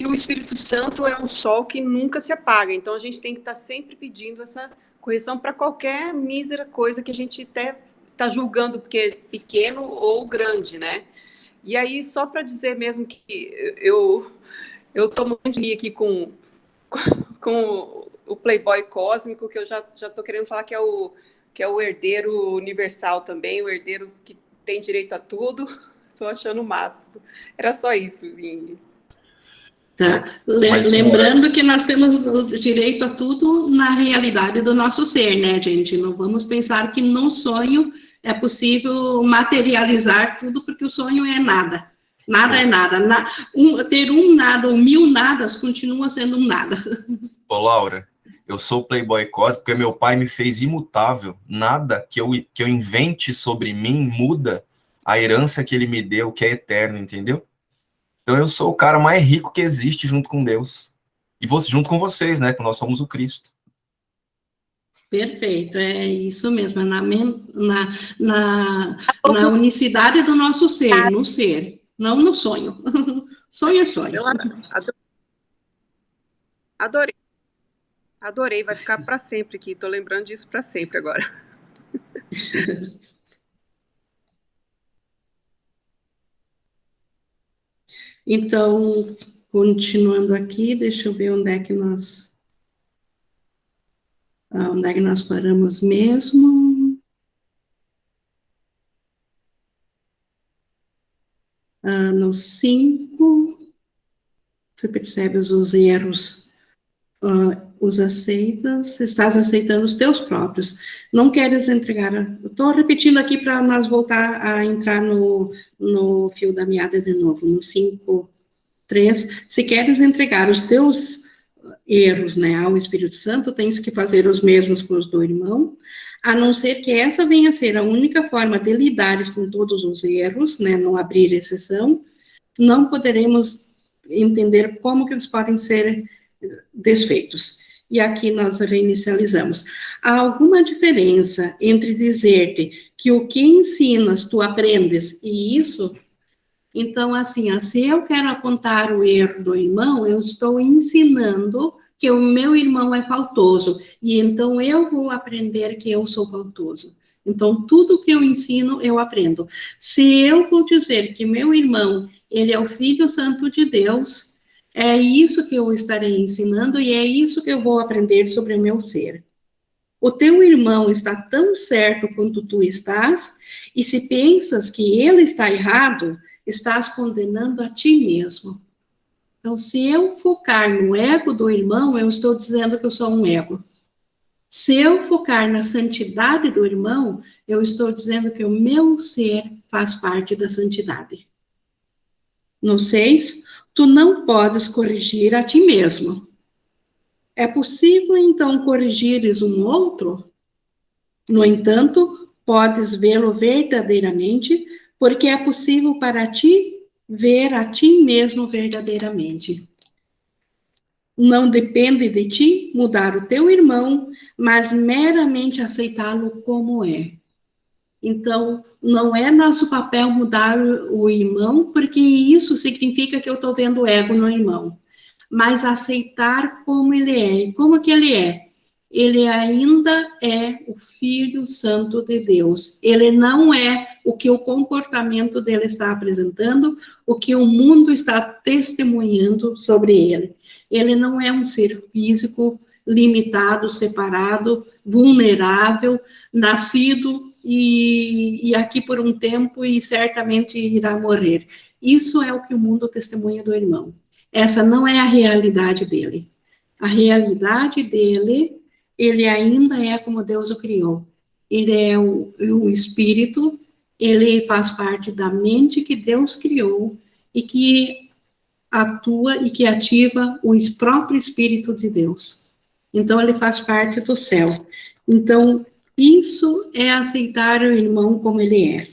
o Espírito Santo é um sol que nunca se apaga. Então, a gente tem que estar sempre pedindo essa correção para qualquer mísera coisa que a gente até está julgando, porque é pequeno ou grande, né? E aí, só para dizer mesmo que eu estou muito de rir aqui com o Playboy cósmico, que eu já estou querendo falar que é o herdeiro universal também, o herdeiro que tem direito a tudo. Estou achando o máximo. Era só isso, Vini. Tá. Lembrando que nós temos direito a tudo na realidade do nosso ser, né, gente? Não vamos pensar que no sonho é possível materializar tudo, porque o sonho é nada. Nada é nada. Ter um nada ou 1000 nadas continua sendo um nada. Ô, Laura, eu sou playboy cósmico porque meu pai me fez imutável. Nada que eu invente sobre mim muda a herança que ele me deu, que é eterno, entendeu? Então eu sou o cara mais rico que existe junto com Deus. E junto com vocês, né? Que nós somos o Cristo. Perfeito, é isso mesmo. É na unicidade do nosso ser, no ser, não no sonho. Sonho é sonho. Adorei. Adorei, vai ficar para sempre aqui. Estou lembrando disso para sempre agora. Então, continuando aqui, deixa eu ver onde é que nós paramos mesmo. No 5, você percebe os erros, os aceitas, estás aceitando os teus próprios. Não queres entregar... Estou repetindo aqui para nós voltar a entrar no fio da meada de novo, no 5, 3. Se queres entregar os teus erros, né, ao Espírito Santo, tens que fazer os mesmos com os do irmão, a não ser que essa venha a ser a única forma de lidares com todos os erros, né, não abrir exceção, não poderemos entender como que eles podem ser desfeitos. E aqui nós reinicializamos. Há alguma diferença entre dizer-te que o que ensinas, tu aprendes, e isso? Então, assim, se eu quero apontar o erro do irmão, eu estou ensinando que o meu irmão é faltoso, e então eu vou aprender que eu sou faltoso. Então, tudo que eu ensino, eu aprendo. Se eu vou dizer que meu irmão, ele é o Filho Santo de Deus, é isso que eu estarei ensinando e é isso que eu vou aprender sobre o meu ser. O teu irmão está tão certo quanto tu estás, e se pensas que ele está errado, estás condenando a ti mesmo. Então, se eu focar no ego do irmão, eu estou dizendo que eu sou um ego. Se eu focar na santidade do irmão, eu estou dizendo que o meu ser faz parte da santidade. No 6, tu não podes corrigir a ti mesmo. É possível, então, corrigires um outro? No entanto, podes vê-lo verdadeiramente, porque é possível para ti ver a ti mesmo verdadeiramente. Não depende de ti mudar o teu irmão, mas meramente aceitá-lo como é. Então, não é nosso papel mudar o irmão, porque isso significa que eu estou vendo o ego no irmão. Mas aceitar como ele é. E como que ele é? Ele ainda é o Filho Santo de Deus. Ele não é o que o comportamento dele está apresentando, o que o mundo está testemunhando sobre ele. Ele não é um ser físico, limitado, separado, vulnerável, nascido e aqui por um tempo e certamente irá morrer. Isso é o que o mundo testemunha do irmão. Essa não é a realidade dele. A realidade dele, ele ainda é como Deus o criou. Ele é o espírito, ele faz parte da mente que Deus criou e que atua e que ativa o próprio Espírito de Deus. Então, ele faz parte do céu. Então, isso é aceitar o irmão como ele é.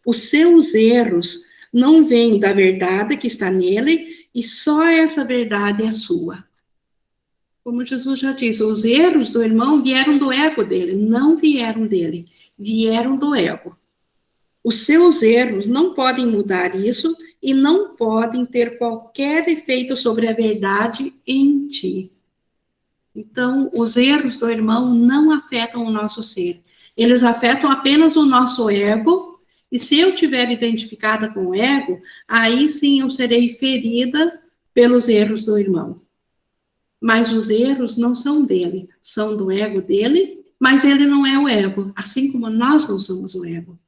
Os seus erros não vêm da verdade que está nele, e só essa verdade é sua. Como Jesus já disse, os erros do irmão vieram do ego dele, não vieram dele, vieram do ego. Os seus erros não podem mudar isso e não podem ter qualquer efeito sobre a verdade em ti. Então, os erros do irmão não afetam o nosso ser. Eles afetam apenas o nosso ego, e se eu estiver identificada com o ego, aí sim eu serei ferida pelos erros do irmão. Mas os erros não são dele, são do ego dele, mas ele não é o ego, assim como nós não somos o ego.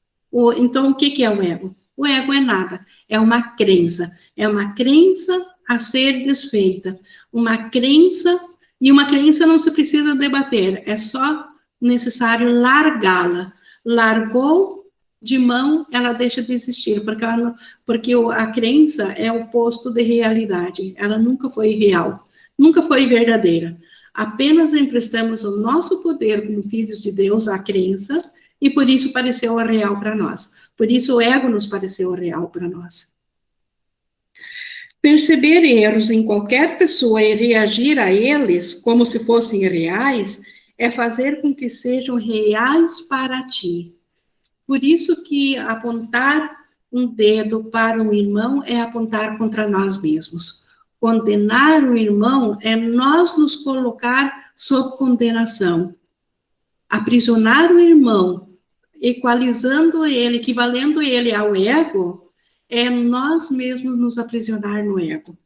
Então, o que é o ego? O ego é nada, é uma crença a ser desfeita, uma crença, e uma crença não se precisa debater, é só necessário largá-la. Largou de mão, ela deixa de existir, porque a crença é o oposto de realidade, ela nunca foi real, nunca foi verdadeira. Apenas emprestamos o nosso poder como filhos de Deus à crença, e por isso pareceu real para nós. Por isso o ego nos pareceu real para nós. Perceber erros em qualquer pessoa e reagir a eles como se fossem reais é fazer com que sejam reais para ti. Por isso que apontar um dedo para um irmão é apontar contra nós mesmos. Condenar o irmão é nós nos colocar sob condenação. Aprisionar o irmão, equalizando ele, equivalendo ele ao ego, é nós mesmos nos aprisionar no ego.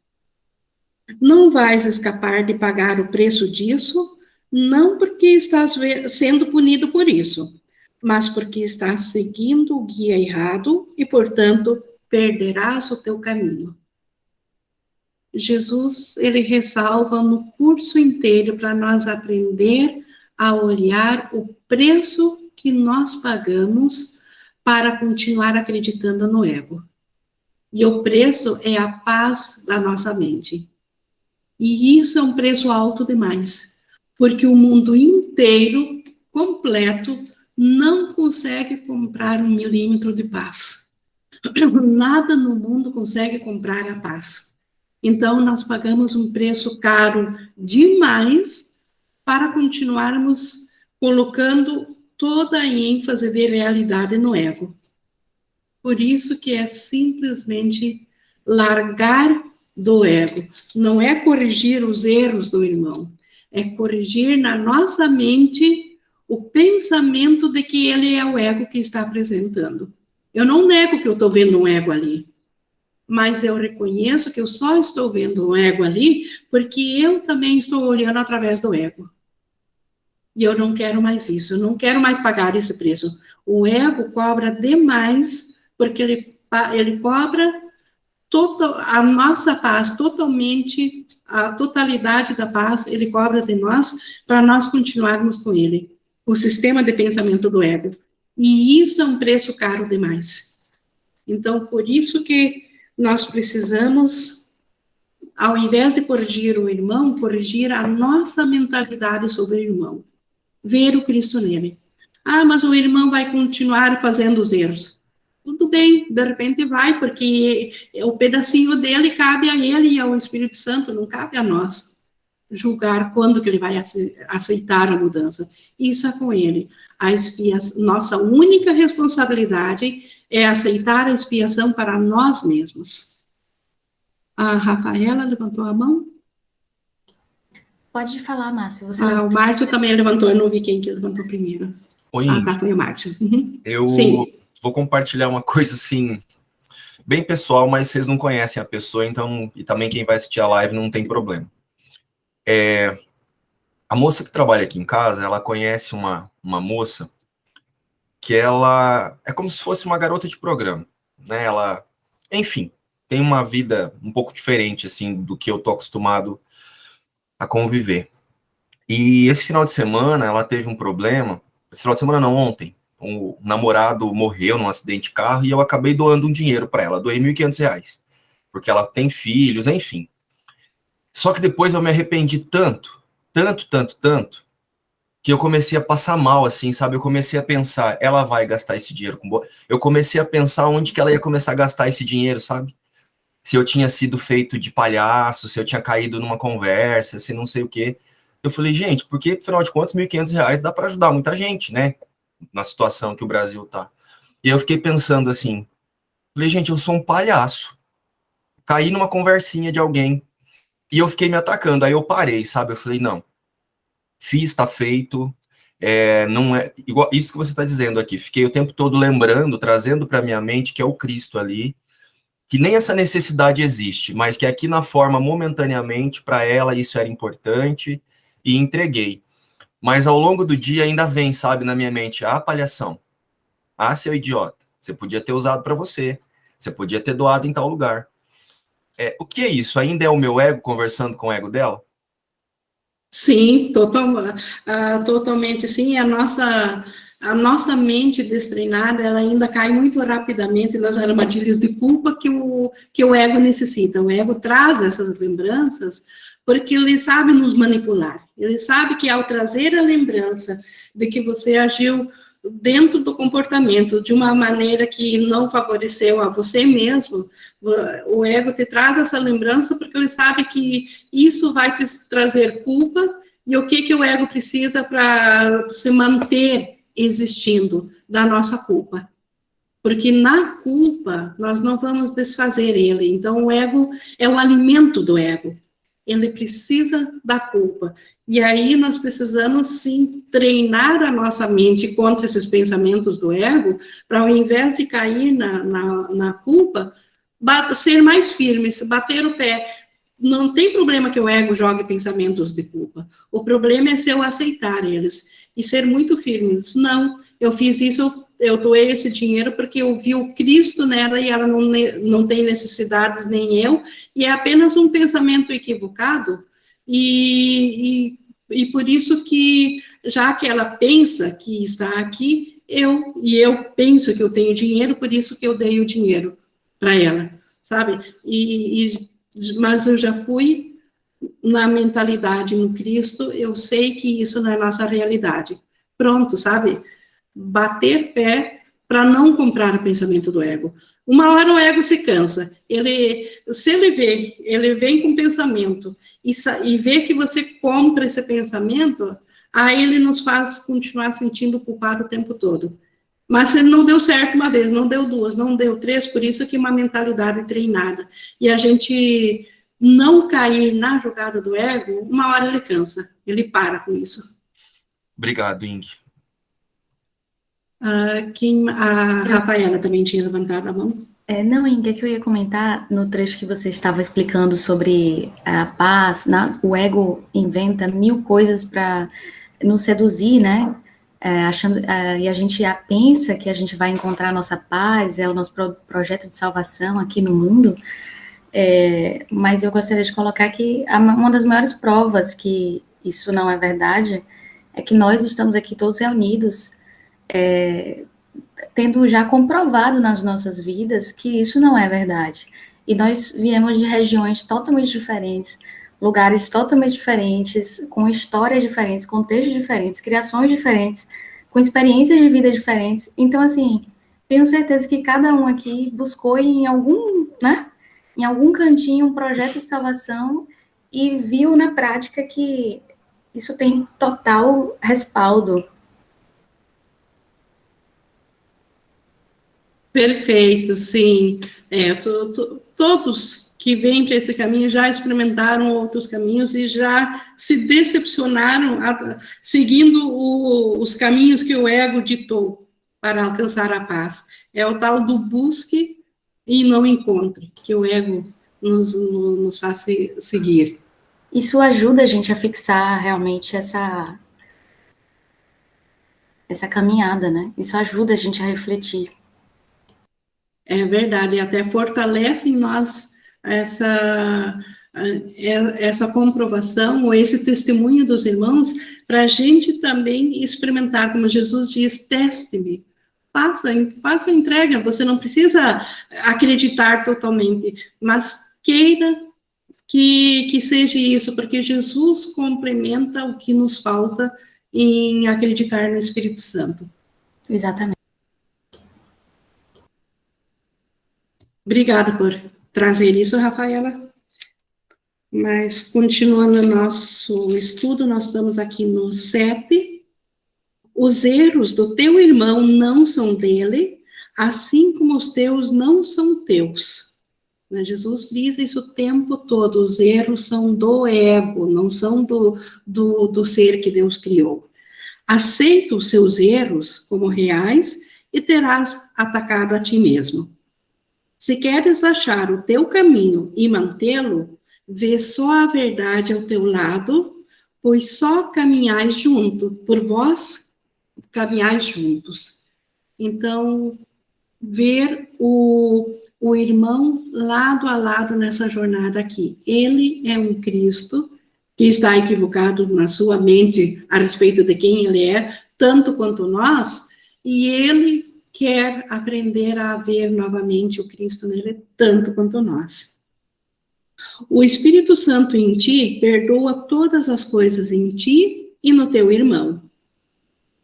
Não vais escapar de pagar o preço disso, não porque estás sendo punido por isso, mas porque estás seguindo o guia errado e, portanto, perderás o teu caminho. Jesus, ele ressalva no curso inteiro para nós aprender a olhar o preço que nós pagamos para continuar acreditando no ego. E o preço é a paz da nossa mente. E isso é um preço alto demais, porque o mundo inteiro, completo, não consegue comprar 1 milímetro de paz. Nada no mundo consegue comprar a paz. Então, nós pagamos um preço caro demais para continuarmos colocando toda a ênfase de realidade no ego. Por isso que é simplesmente largar do ego. Não é corrigir os erros do irmão, é corrigir na nossa mente o pensamento de que ele é o ego que está apresentando. Eu não nego que eu estou vendo um ego ali, mas eu reconheço que eu só estou vendo um ego ali porque eu também estou olhando através do ego. E eu não quero mais isso, eu não quero mais pagar esse preço. O ego cobra demais, porque ele cobra a nossa paz, totalmente, a totalidade da paz, ele cobra de nós, para nós continuarmos com ele. O sistema de pensamento do ego. E isso é um preço caro demais. Então, por isso que nós precisamos, ao invés de corrigir o irmão, corrigir a nossa mentalidade sobre o irmão. Ver o Cristo nele. Ah, mas o irmão vai continuar fazendo os erros. Tudo bem, de repente vai, porque o pedacinho dele cabe a ele e ao Espírito Santo, não cabe a nós julgar quando que ele vai aceitar a mudança. Isso é com ele. Nossa única responsabilidade é aceitar a expiação para nós mesmos. A Rafaela levantou a mão? Pode falar, Márcio. O Márcio também levantou, eu não vi quem que levantou primeiro. Oi, tá, foi o Márcio. Uhum. Eu vou compartilhar uma coisa, assim, bem pessoal, mas vocês não conhecem a pessoa, então, e também quem vai assistir a live não tem problema. A moça que trabalha aqui em casa, ela conhece uma moça que ela é como se fosse uma garota de programa, né? Ela, enfim, tem uma vida um pouco diferente, assim, do que eu tô acostumado a conviver. E esse final de semana, ela teve um problema, esse final de semana não, ontem, o namorado morreu num acidente de carro e eu acabei doando um dinheiro para ela, doei R$1.500, porque ela tem filhos, enfim. Só que depois eu me arrependi tanto, que eu comecei a passar mal, assim, sabe? Eu comecei a pensar, ela vai gastar esse dinheiro com boa. Eu comecei a pensar onde que ela ia começar a gastar esse dinheiro, sabe? Se eu tinha sido feito de palhaço, se eu tinha caído numa conversa, se não sei o quê. Eu falei, gente, porque, afinal de contas, R$1.500 dá para ajudar muita gente, né? Na situação que o Brasil tá. E eu fiquei pensando assim, falei, gente, eu sou um palhaço. Caí numa conversinha de alguém e eu fiquei me atacando. Aí eu parei, sabe? Eu falei, não, fiz, tá feito. Não é igual isso que você está dizendo aqui. Fiquei o tempo todo lembrando, trazendo para minha mente que é o Cristo ali, que nem essa necessidade existe, mas que aqui na forma, momentaneamente, para ela isso era importante e entreguei. Mas ao longo do dia ainda vem, sabe, na minha mente, palhação. Seu idiota, você podia ter usado para você, você podia ter doado em tal lugar. O que é isso? Ainda é o meu ego conversando com o ego dela? Sim, totalmente sim. A nossa mente destreinada, ela ainda cai muito rapidamente nas armadilhas de culpa que o ego necessita. O ego traz essas lembranças porque ele sabe nos manipular. Ele sabe que ao trazer a lembrança de que você agiu dentro do comportamento de uma maneira que não favoreceu a você mesmo, o ego te traz essa lembrança porque ele sabe que isso vai te trazer culpa, e o que o ego precisa para se manter existindo da nossa culpa. Porque na culpa, nós não vamos desfazer ele. Então, o ego é o alimento do ego. Ele precisa da culpa. E aí nós precisamos, sim, treinar a nossa mente contra esses pensamentos do ego, para ao invés de cair na culpa, ser mais firmes, bater o pé. Não tem problema que o ego jogue pensamentos de culpa. O problema é se eu aceitar eles e ser muito firmes. Não, eu fiz isso, eu doei esse dinheiro porque eu vi o Cristo nela e ela não tem necessidades, nem eu, e é apenas um pensamento equivocado, e por isso que, já que ela pensa que está aqui, eu penso que eu tenho dinheiro, por isso que eu dei o dinheiro para ela, sabe? Mas eu já fui na mentalidade no Cristo, eu sei que isso não é nossa realidade. Pronto, sabe? Bater pé para não comprar o pensamento do ego. Uma hora o ego se cansa. Se ele vem com pensamento e vê que você compra esse pensamento, aí ele nos faz continuar sentindo culpado o tempo todo. Mas ele não deu certo uma vez, não deu duas, não deu três, por isso que uma mentalidade treinada. E a gente não cair na jogada do ego, uma hora ele cansa, ele para com isso. Obrigado, Ing. A Rafaela também tinha levantado a mão. Não, Inga, que eu ia comentar no trecho que você estava explicando sobre a paz, o ego inventa 1000 coisas para nos seduzir, né? E a gente pensa que a gente vai encontrar a nossa paz, é o nosso projeto de salvação aqui no mundo, mas eu gostaria de colocar que uma das maiores provas que isso não é verdade é que nós estamos aqui todos reunidos, tendo já comprovado nas nossas vidas que isso não é verdade. E nós viemos de regiões totalmente diferentes, lugares totalmente diferentes, com histórias diferentes, contextos diferentes, criações diferentes, com experiências de vida diferentes. Então, assim, tenho certeza que cada um aqui buscou em algum cantinho um projeto de salvação e viu na prática que isso tem total respaldo. Perfeito, sim. Todos que vêm para esse caminho já experimentaram outros caminhos e já se decepcionaram seguindo os caminhos que o ego ditou para alcançar a paz. É o tal do busque e não encontre, que o ego nos faz seguir. Isso ajuda a gente a fixar realmente essa caminhada, né? Isso ajuda a gente a refletir. É verdade, e até fortalece em nós essa comprovação, ou esse testemunho dos irmãos, para a gente também experimentar, como Jesus diz, teste-me, faça a entrega, você não precisa acreditar totalmente, mas queira que seja isso, porque Jesus complementa o que nos falta em acreditar no Espírito Santo. Exatamente. Obrigada por trazer isso, Rafaela. Mas, continuando nosso estudo, nós estamos aqui no 7. Os erros do teu irmão não são dele, assim como os teus não são teus. Jesus diz isso o tempo todo, os erros são do ego, não são do ser que Deus criou. Aceita os seus erros como reais e terás atacado a ti mesmo. Se queres achar o teu caminho e mantê-lo, vê só a verdade ao teu lado, pois só caminhais junto, por vós caminhais juntos. Então, ver o irmão lado a lado nessa jornada aqui. Ele é um Cristo que está equivocado na sua mente a respeito de quem ele é, tanto quanto nós, e ele quer aprender a ver novamente o Cristo nele, tanto quanto nós. O Espírito Santo em ti perdoa todas as coisas em ti e no teu irmão.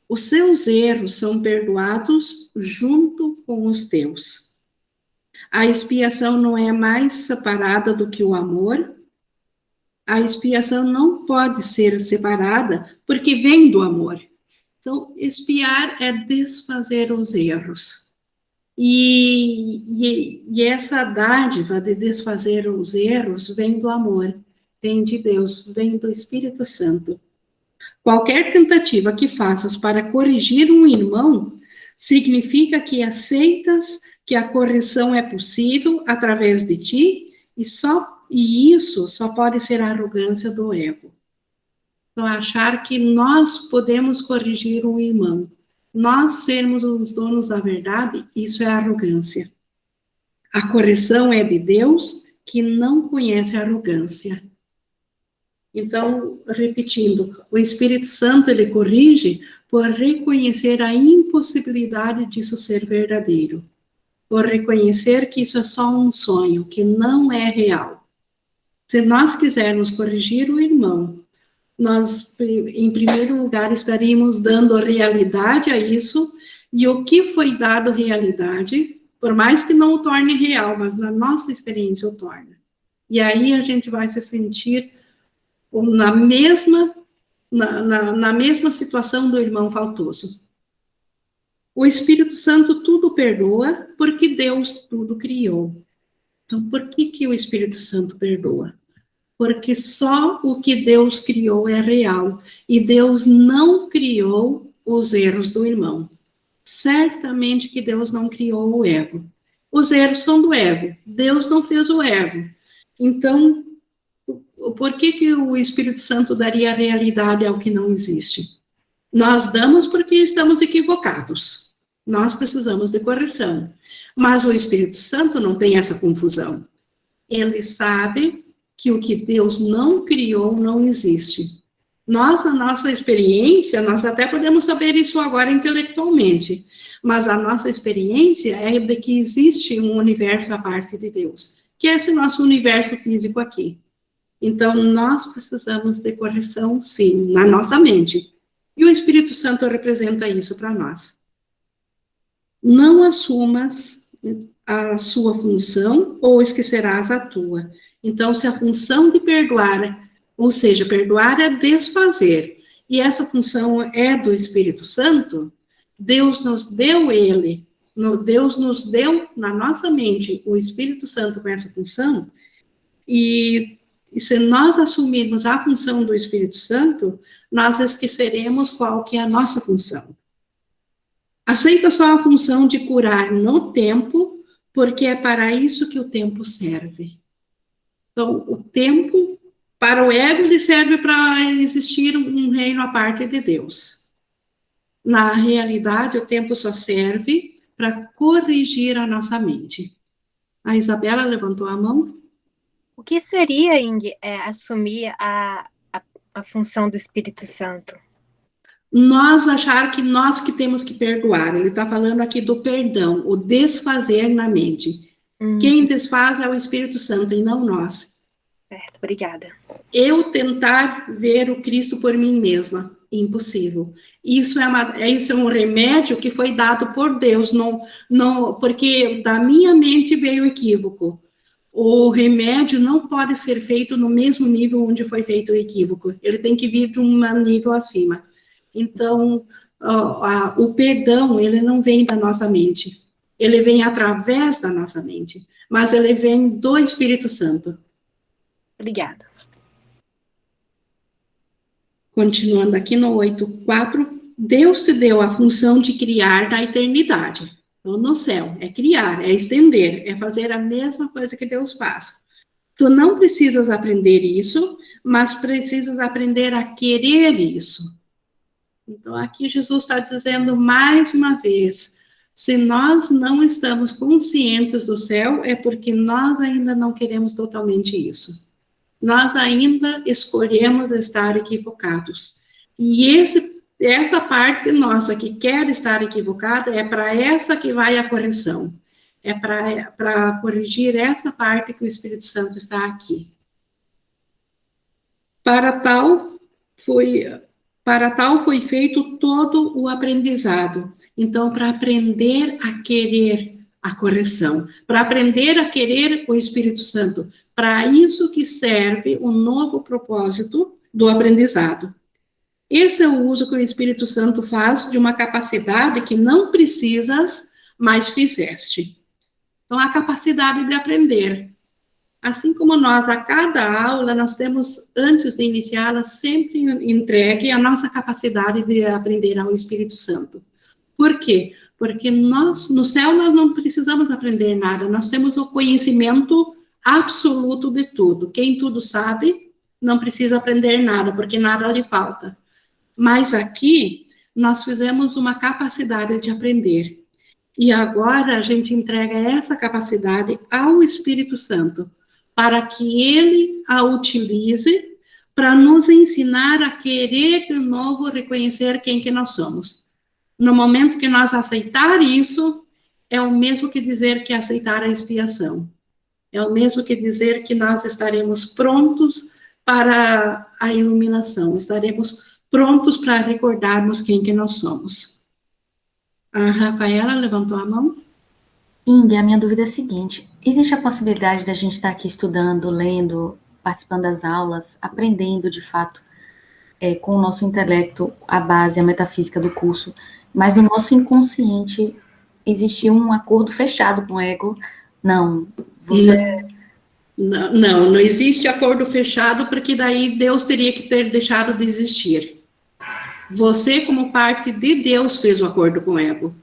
Os seus erros são perdoados junto com os teus. A expiação não é mais separada do que o amor. A expiação não pode ser separada porque vem do amor. Então, expiar é desfazer os erros. E essa dádiva de desfazer os erros vem do amor, vem de Deus, vem do Espírito Santo. Qualquer tentativa que faças para corrigir um irmão significa que aceitas que a correção é possível através de ti e isso só pode ser a arrogância do ego. Então, achar que nós podemos corrigir um irmão, nós sermos os donos da verdade, isso é arrogância. A correção é de Deus, que não conhece a arrogância. Então, repetindo, o Espírito Santo, ele corrige por reconhecer a impossibilidade disso ser verdadeiro, por reconhecer que isso é só um sonho, que não é real. Se nós quisermos corrigir o irmão, nós, em primeiro lugar, estaríamos dando realidade a isso E o que foi dado realidade, por mais que não o torne real, mas na nossa experiência o torna. E aí a gente vai se sentir na mesma situação do irmão faltoso. O Espírito Santo tudo perdoa, porque Deus tudo criou. Então, por que o Espírito Santo perdoa? Porque só o que Deus criou é real. E Deus não criou os erros do irmão. Certamente que Deus não criou o ego. Os erros são do ego. Deus não fez o ego. Então, por que o Espírito Santo daria realidade ao que não existe? Nós damos porque estamos equivocados. Nós precisamos de correção. Mas o Espírito Santo não tem essa confusão. Ele sabe que o que Deus não criou não existe. Nós, na nossa experiência, nós até podemos saber isso agora intelectualmente, mas a nossa experiência é de que existe um universo à parte de Deus, que é esse nosso universo físico aqui. Então, nós precisamos de correção, sim, na nossa mente. E o Espírito Santo representa isso para nós. Não assumas a sua função ou esquecerás a tua. Então, se a função de perdoar, ou seja, perdoar é desfazer, e essa função é do Espírito Santo, Deus nos deu ele, Deus nos deu na nossa mente o Espírito Santo com essa função, e se nós assumirmos a função do Espírito Santo, nós esqueceremos qual que é a nossa função. Aceita só a função de curar no tempo, porque é para isso que o tempo serve. Então, o tempo, para o ego, ele serve para existir um reino à parte de Deus. Na realidade, o tempo só serve para corrigir a nossa mente. A Isabela levantou a mão. O que seria, Ing, assumir a função do Espírito Santo? Nós achar que nós que temos que perdoar. Ele está falando aqui do perdão, o desfazer na mente. Quem desfaz é o Espírito Santo e não nós. Certo, obrigada. Eu tentar ver o Cristo por mim mesma, impossível. Isso é um remédio que foi dado por Deus, porque da minha mente veio o equívoco. O remédio não pode ser feito no mesmo nível onde foi feito o equívoco. Ele tem que vir de um nível acima. Então, o perdão, ele não vem da nossa mente. Ele vem através da nossa mente. Mas ele vem do Espírito Santo. Obrigada. Continuando aqui no 8.4, Deus te deu a função de criar na eternidade. Então, no céu, é criar, é estender, é fazer a mesma coisa que Deus faz. Tu não precisas aprender isso, mas precisas aprender a querer isso. Então, aqui Jesus está dizendo mais uma vez, se nós não estamos conscientes do céu, é porque nós ainda não queremos totalmente isso. Nós ainda escolhemos estar equivocados. E essa parte nossa que quer estar equivocada, é para essa que vai a correção. É para corrigir essa parte que o Espírito Santo está aqui. Para tal foi feito todo o aprendizado. Então, para aprender a querer a correção, para aprender a querer o Espírito Santo, para isso que serve o novo propósito do aprendizado. Esse é o uso que o Espírito Santo faz de uma capacidade que não precisas, mas fizeste. Então, a capacidade de aprender. Assim como nós, a cada aula, nós temos, antes de iniciá-la, sempre entregue a nossa capacidade de aprender ao Espírito Santo. Por quê? Porque nós, no céu, nós não precisamos aprender nada, nós temos o conhecimento absoluto de tudo. Quem tudo sabe, não precisa aprender nada, porque nada lhe falta. Mas aqui, nós fizemos uma capacidade de aprender. E agora, a gente entrega essa capacidade ao Espírito Santo, para que ele a utilize para nos ensinar a querer de novo reconhecer quem que nós somos. No momento que nós aceitar isso, é o mesmo que dizer que aceitar a expiação. É o mesmo que dizer que nós estaremos prontos para a iluminação, estaremos prontos para recordarmos quem que nós somos. A Rafaela levantou a mão. Ing, a minha dúvida é a seguinte: existe a possibilidade da gente estar aqui estudando, lendo, participando das aulas, aprendendo de fato, com o nosso intelecto, a base, a metafísica do curso, mas no nosso inconsciente existir um acordo fechado com o ego? Não, você... Não existe acordo fechado, porque daí Deus teria que ter deixado de existir. Você, como parte de Deus, fez o acordo com o ego.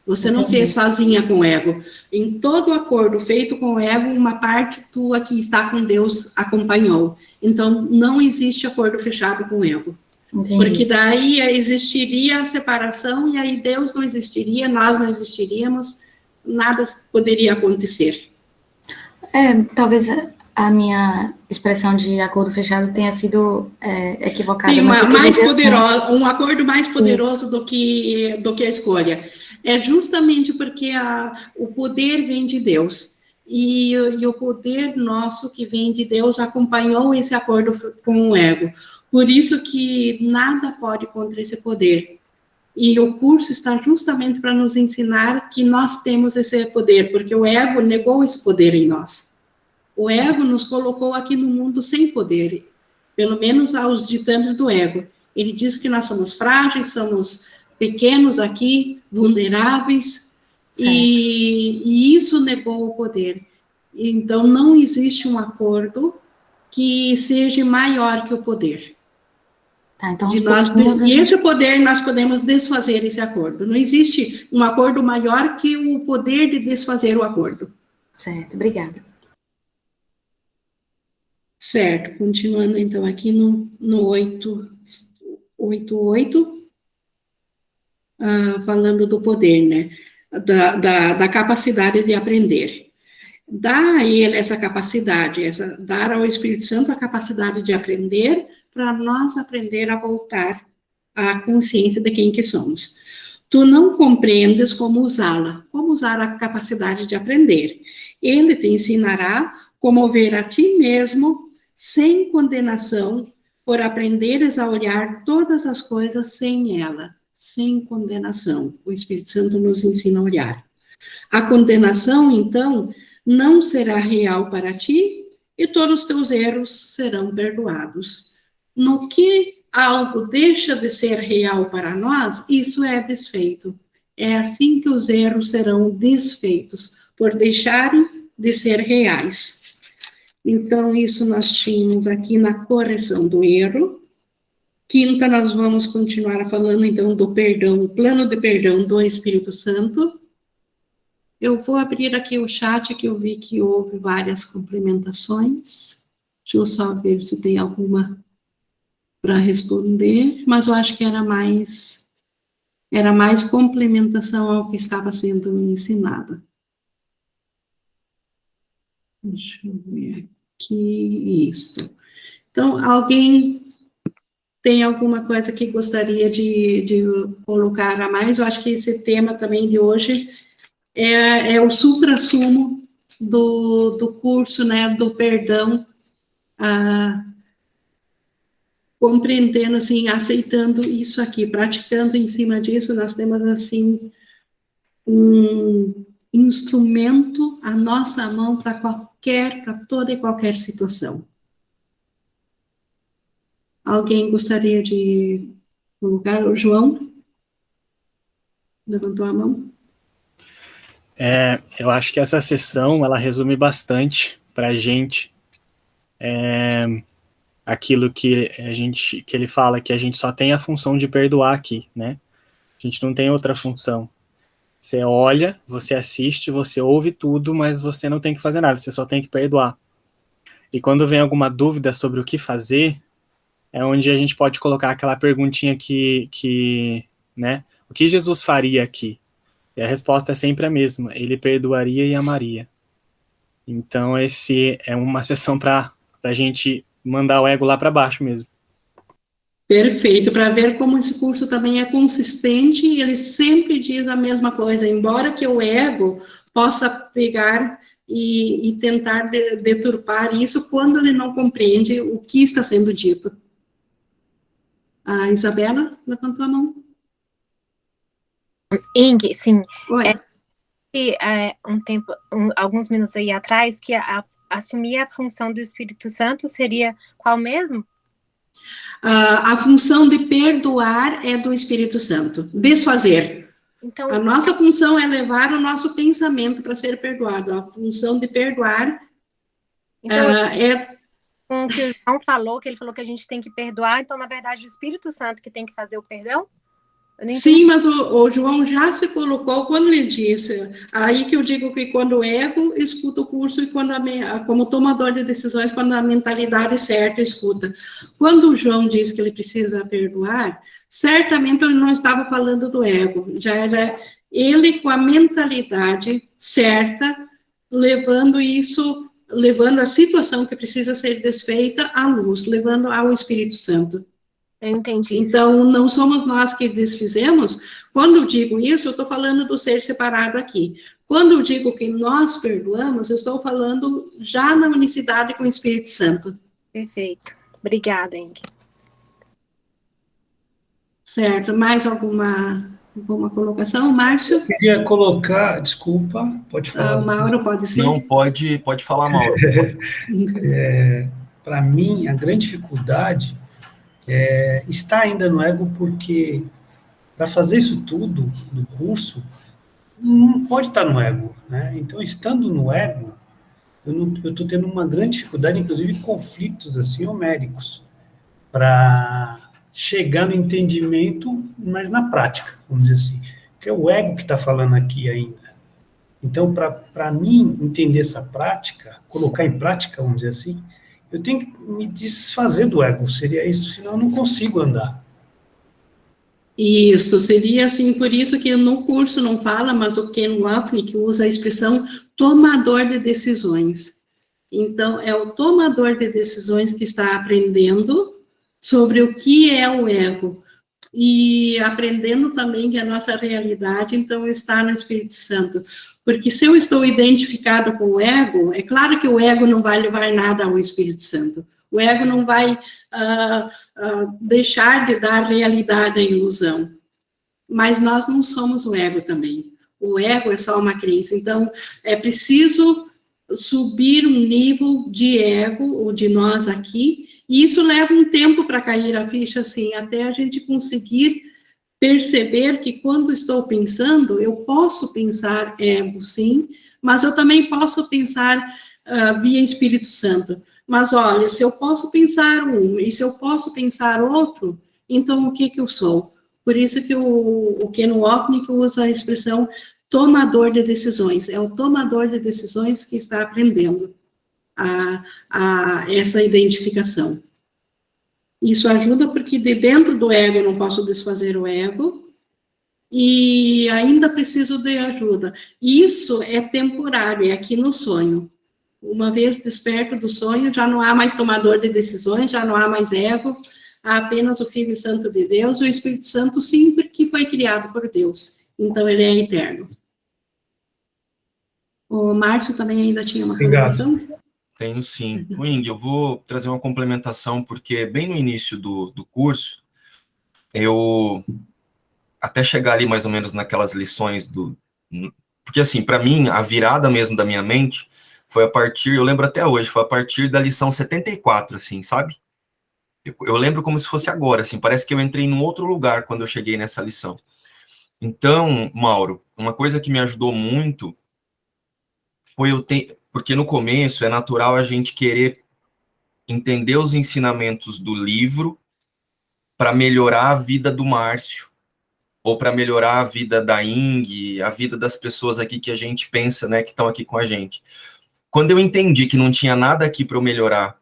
Você não fez sozinha com o ego. Em todo acordo feito com o ego, uma parte tua que está com Deus acompanhou. Então, não existe acordo fechado com o ego. Entendi. Porque daí existiria a separação, e aí Deus não existiria, nós não existiríamos, nada poderia acontecer. Talvez a minha expressão de acordo fechado tenha sido equivocada. Tem um acordo mais poderoso Isso. do que a escolha. É justamente porque o poder vem de Deus. E o poder nosso que vem de Deus acompanhou esse acordo com o ego. Por isso que nada pode contra esse poder. E o curso está justamente para nos ensinar que nós temos esse poder, porque o ego negou esse poder em nós. O ego nos colocou aqui no mundo sem poder, pelo menos aos ditames do ego. Ele diz que nós somos frágeis, somos pequenos aqui, vulneráveis, e isso negou o poder. Então, não existe um acordo que seja maior que o poder. Então, e esse poder, nós podemos desfazer esse acordo. Não existe um acordo maior que o poder de desfazer o acordo. Certo, obrigada. Certo, continuando então aqui no 888, falando do poder, né? Da capacidade de aprender. Dá a ele essa capacidade, dar ao Espírito Santo a capacidade de aprender, para nós aprender a voltar à consciência de quem que somos. Tu não compreendes como usá-la, como usar a capacidade de aprender. Ele te ensinará como ver a ti mesmo sem condenação, por aprenderes a olhar todas as coisas sem ela, sem condenação. O Espírito Santo nos ensina a olhar. A condenação, então, não será real para ti, e todos os teus erros serão perdoados. No que algo deixa de ser real para nós, isso é desfeito. É assim que os erros serão desfeitos, por deixarem de ser reais. Então, isso nós tínhamos aqui na correção do erro. Quinta, nós vamos continuar falando, então, do perdão, o plano de perdão do Espírito Santo. Eu vou abrir aqui o chat, que eu vi que houve várias complementações. Deixa eu só ver se tem alguma para responder, mas eu acho que era mais complementação ao que estava sendo ensinado. Deixa eu ver aqui, isso. Então, alguém tem alguma coisa que gostaria de colocar a mais? Eu acho que esse tema também de hoje é o supra-sumo do curso, né, do perdão, compreendendo, assim, aceitando isso aqui, praticando em cima disso, nós temos, assim, um instrumento à nossa mão para toda e qualquer situação. Alguém gostaria de colocar? O João? Levantou a mão? Eu acho que essa sessão, ela resume bastante para a gente aquilo que ele fala, que a gente só tem a função de perdoar aqui, né? A gente não tem outra função. Você olha, você assiste, você ouve tudo, mas você não tem que fazer nada, você só tem que perdoar. E quando vem alguma dúvida sobre o que fazer, é onde a gente pode colocar aquela perguntinha né, o que Jesus faria aqui? E a resposta é sempre a mesma, ele perdoaria e amaria. Então, esse é uma sessão para a gente mandar o ego lá para baixo mesmo. Perfeito, para ver como esse curso também é consistente, e ele sempre diz a mesma coisa, embora que o ego possa pegar e tentar deturpar isso quando ele não compreende o que está sendo dito. A Isabela levantou a mão. Ing, sim. Oi. Alguns minutos aí atrás, que assumir a função do Espírito Santo seria qual mesmo? A função de perdoar é do Espírito Santo. Desfazer. Então, a nossa função é levar o nosso pensamento para ser perdoado. A função de perdoar com o que o João falou, que ele falou que a gente tem que perdoar, então, na verdade, o Espírito Santo que tem que fazer o perdão? Sim, mas o João já se colocou quando ele disse, aí que eu digo que quando o ego escuta o curso e quando como tomador de decisões, quando a mentalidade certa escuta. Quando o João diz que ele precisa perdoar, certamente ele não estava falando do ego, já era ele com a mentalidade certa, levando a situação que precisa ser desfeita à luz, levando ao Espírito Santo. Eu entendi. Então, não somos nós que desfizemos. Quando eu digo isso, eu estou falando do ser separado aqui. Quando eu digo que nós perdoamos, eu estou falando já na unicidade com o Espírito Santo. Perfeito. Obrigada, Ing. Certo. Mais alguma colocação, Márcio? Eu queria colocar, desculpa, pode falar. O Mauro pode ser? Não, pode falar, Mauro. Para mim, a grande dificuldade está ainda no ego, porque para fazer isso tudo no curso, não pode estar no ego, né? Então, estando no ego, eu estou tendo uma grande dificuldade, inclusive conflitos assim, homéricos, para chegar no entendimento, mas na prática, vamos dizer assim, porque é o ego que está falando aqui ainda. Então, para mim entender essa prática, colocar em prática, vamos dizer assim, eu tenho que me desfazer do ego, seria isso, senão eu não consigo andar. Isso, seria assim, por isso que no curso não fala, mas o Ken Wapnick usa a expressão tomador de decisões. Então, é o tomador de decisões que está aprendendo sobre o que é o ego, e aprendendo também que a nossa realidade, então, está no Espírito Santo. Porque se eu estou identificado com o ego, é claro que o ego não vai levar nada ao Espírito Santo. O ego não vai deixar de dar realidade à ilusão. Mas nós não somos o ego também. O ego é só uma crença. Então, é preciso subir um nível de ego, ou de nós aqui, e isso leva um tempo para cair a ficha, assim, até a gente conseguir perceber que quando estou pensando, eu posso pensar ego, sim, mas eu também posso pensar via Espírito Santo. Mas, olha, se eu posso pensar um, e se eu posso pensar outro, então o que eu sou? Por isso que o Ken Wapnick usa a expressão tomador de decisões. É o tomador de decisões que está aprendendo essa identificação. Isso ajuda porque de dentro do ego eu não posso desfazer o ego e ainda preciso de ajuda. Isso é temporário, é aqui no sonho. Uma vez desperto do sonho, já não há mais tomador de decisões, já não há mais ego, há apenas o Filho Santo de Deus e o Espírito Santo, sim, que foi criado por Deus. Então, ele é eterno. O Márcio também ainda tinha uma colocação? Tenho sim. Wing, eu vou trazer uma complementação, porque bem no início do curso, eu, até chegar ali mais ou menos naquelas lições porque assim, para mim, a virada mesmo da minha mente foi a partir, eu lembro até hoje, foi a partir da lição 74, assim, sabe? Eu lembro como se fosse agora, assim, parece que eu entrei num outro lugar quando eu cheguei nessa lição. Então, Mauro, uma coisa que me ajudou muito foi porque no começo é natural a gente querer entender os ensinamentos do livro para melhorar a vida do Márcio, ou para melhorar a vida da Ing, a vida das pessoas aqui que a gente pensa, né, que estão aqui com a gente. Quando eu entendi que não tinha nada aqui para eu melhorar,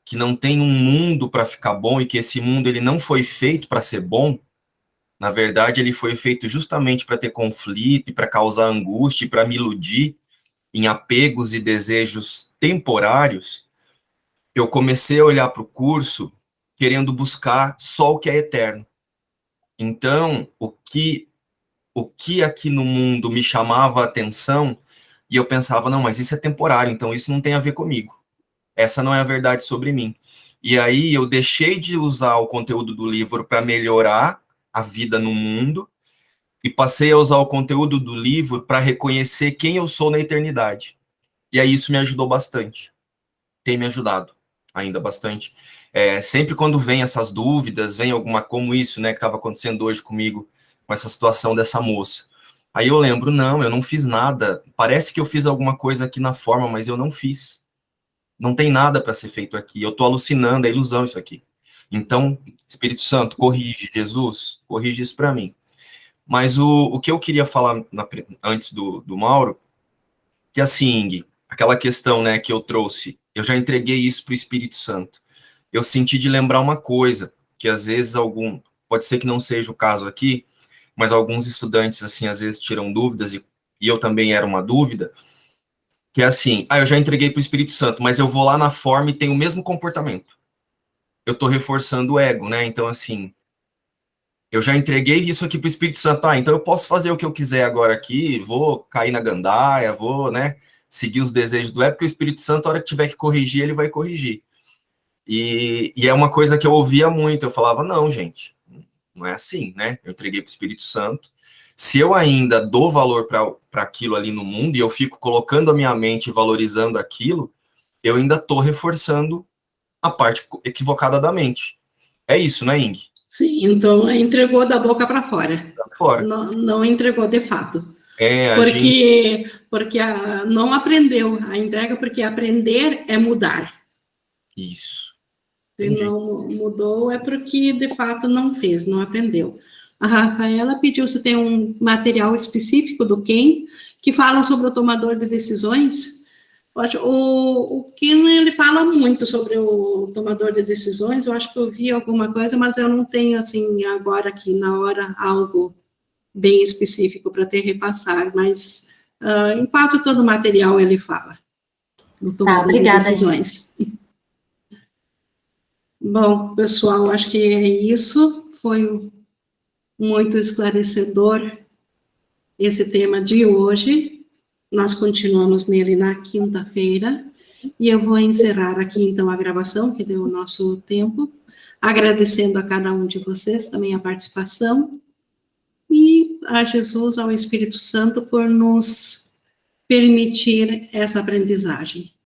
que não tem um mundo para ficar bom e que esse mundo ele não foi feito para ser bom, na verdade ele foi feito justamente para ter conflito, para causar angústia, para me iludir em apegos e desejos temporários, eu comecei a olhar para o curso querendo buscar só o que é eterno. Então, o que aqui no mundo me chamava a atenção, e eu pensava, não, mas isso é temporário, então isso não tem a ver comigo. Essa não é a verdade sobre mim. E aí eu deixei de usar o conteúdo do livro para melhorar a vida no mundo, e passei a usar o conteúdo do livro para reconhecer quem eu sou na eternidade. E aí isso me ajudou bastante. Tem me ajudado ainda bastante. Sempre quando vem essas dúvidas, vem alguma como isso, né, que estava acontecendo hoje comigo, com essa situação dessa moça. Aí eu lembro, não, eu não fiz nada. Parece que eu fiz alguma coisa aqui na forma, mas eu não fiz. Não tem nada para ser feito aqui. Eu estou alucinando, é ilusão isso aqui. Então, Espírito Santo, corrige. Jesus, corrige isso para mim. Mas o que eu queria falar antes do Mauro, que assim, aquela questão, né, que eu trouxe, eu já entreguei isso para o Espírito Santo. Eu senti de lembrar uma coisa, que às vezes pode ser que não seja o caso aqui, mas alguns estudantes, assim, às vezes tiram dúvidas, e eu também era uma dúvida, que é assim, eu já entreguei para o Espírito Santo, mas eu vou lá na forma e tenho o mesmo comportamento. Eu estou reforçando o ego, né? Então, assim, eu já entreguei isso aqui para o Espírito Santo, então eu posso fazer o que eu quiser agora aqui, vou cair na gandaia, vou, né, seguir os desejos do ego, porque o Espírito Santo, a hora que tiver que corrigir, ele vai corrigir. E é uma coisa que eu ouvia muito, eu falava, não, gente, não é assim, né? Eu entreguei para o Espírito Santo. Se eu ainda dou valor para aquilo ali no mundo, e eu fico colocando a minha mente e valorizando aquilo, eu ainda estou reforçando a parte equivocada da mente. É isso, né, Ing? Sim, então entregou da boca para fora. Fora. Não entregou de fato. Porque não aprendeu a entrega, porque aprender é mudar. Isso. Se não mudou, é porque de fato não fez, não aprendeu. A Rafaela pediu se tem um material específico do Ken que fala sobre o tomador de decisões. O Ken, ele fala muito sobre o tomador de decisões, eu acho que eu vi alguma coisa, mas eu não tenho, assim, agora aqui, na hora, algo bem específico para te repassar, mas em quase todo o material ele fala. O tomador de decisões. Bom, pessoal, acho que é isso. Foi muito esclarecedor esse tema de hoje. Nós continuamos nele na quinta-feira. E eu vou encerrar aqui, então, a gravação, que deu o nosso tempo, agradecendo a cada um de vocês também a participação, e a Jesus, ao Espírito Santo, por nos permitir essa aprendizagem.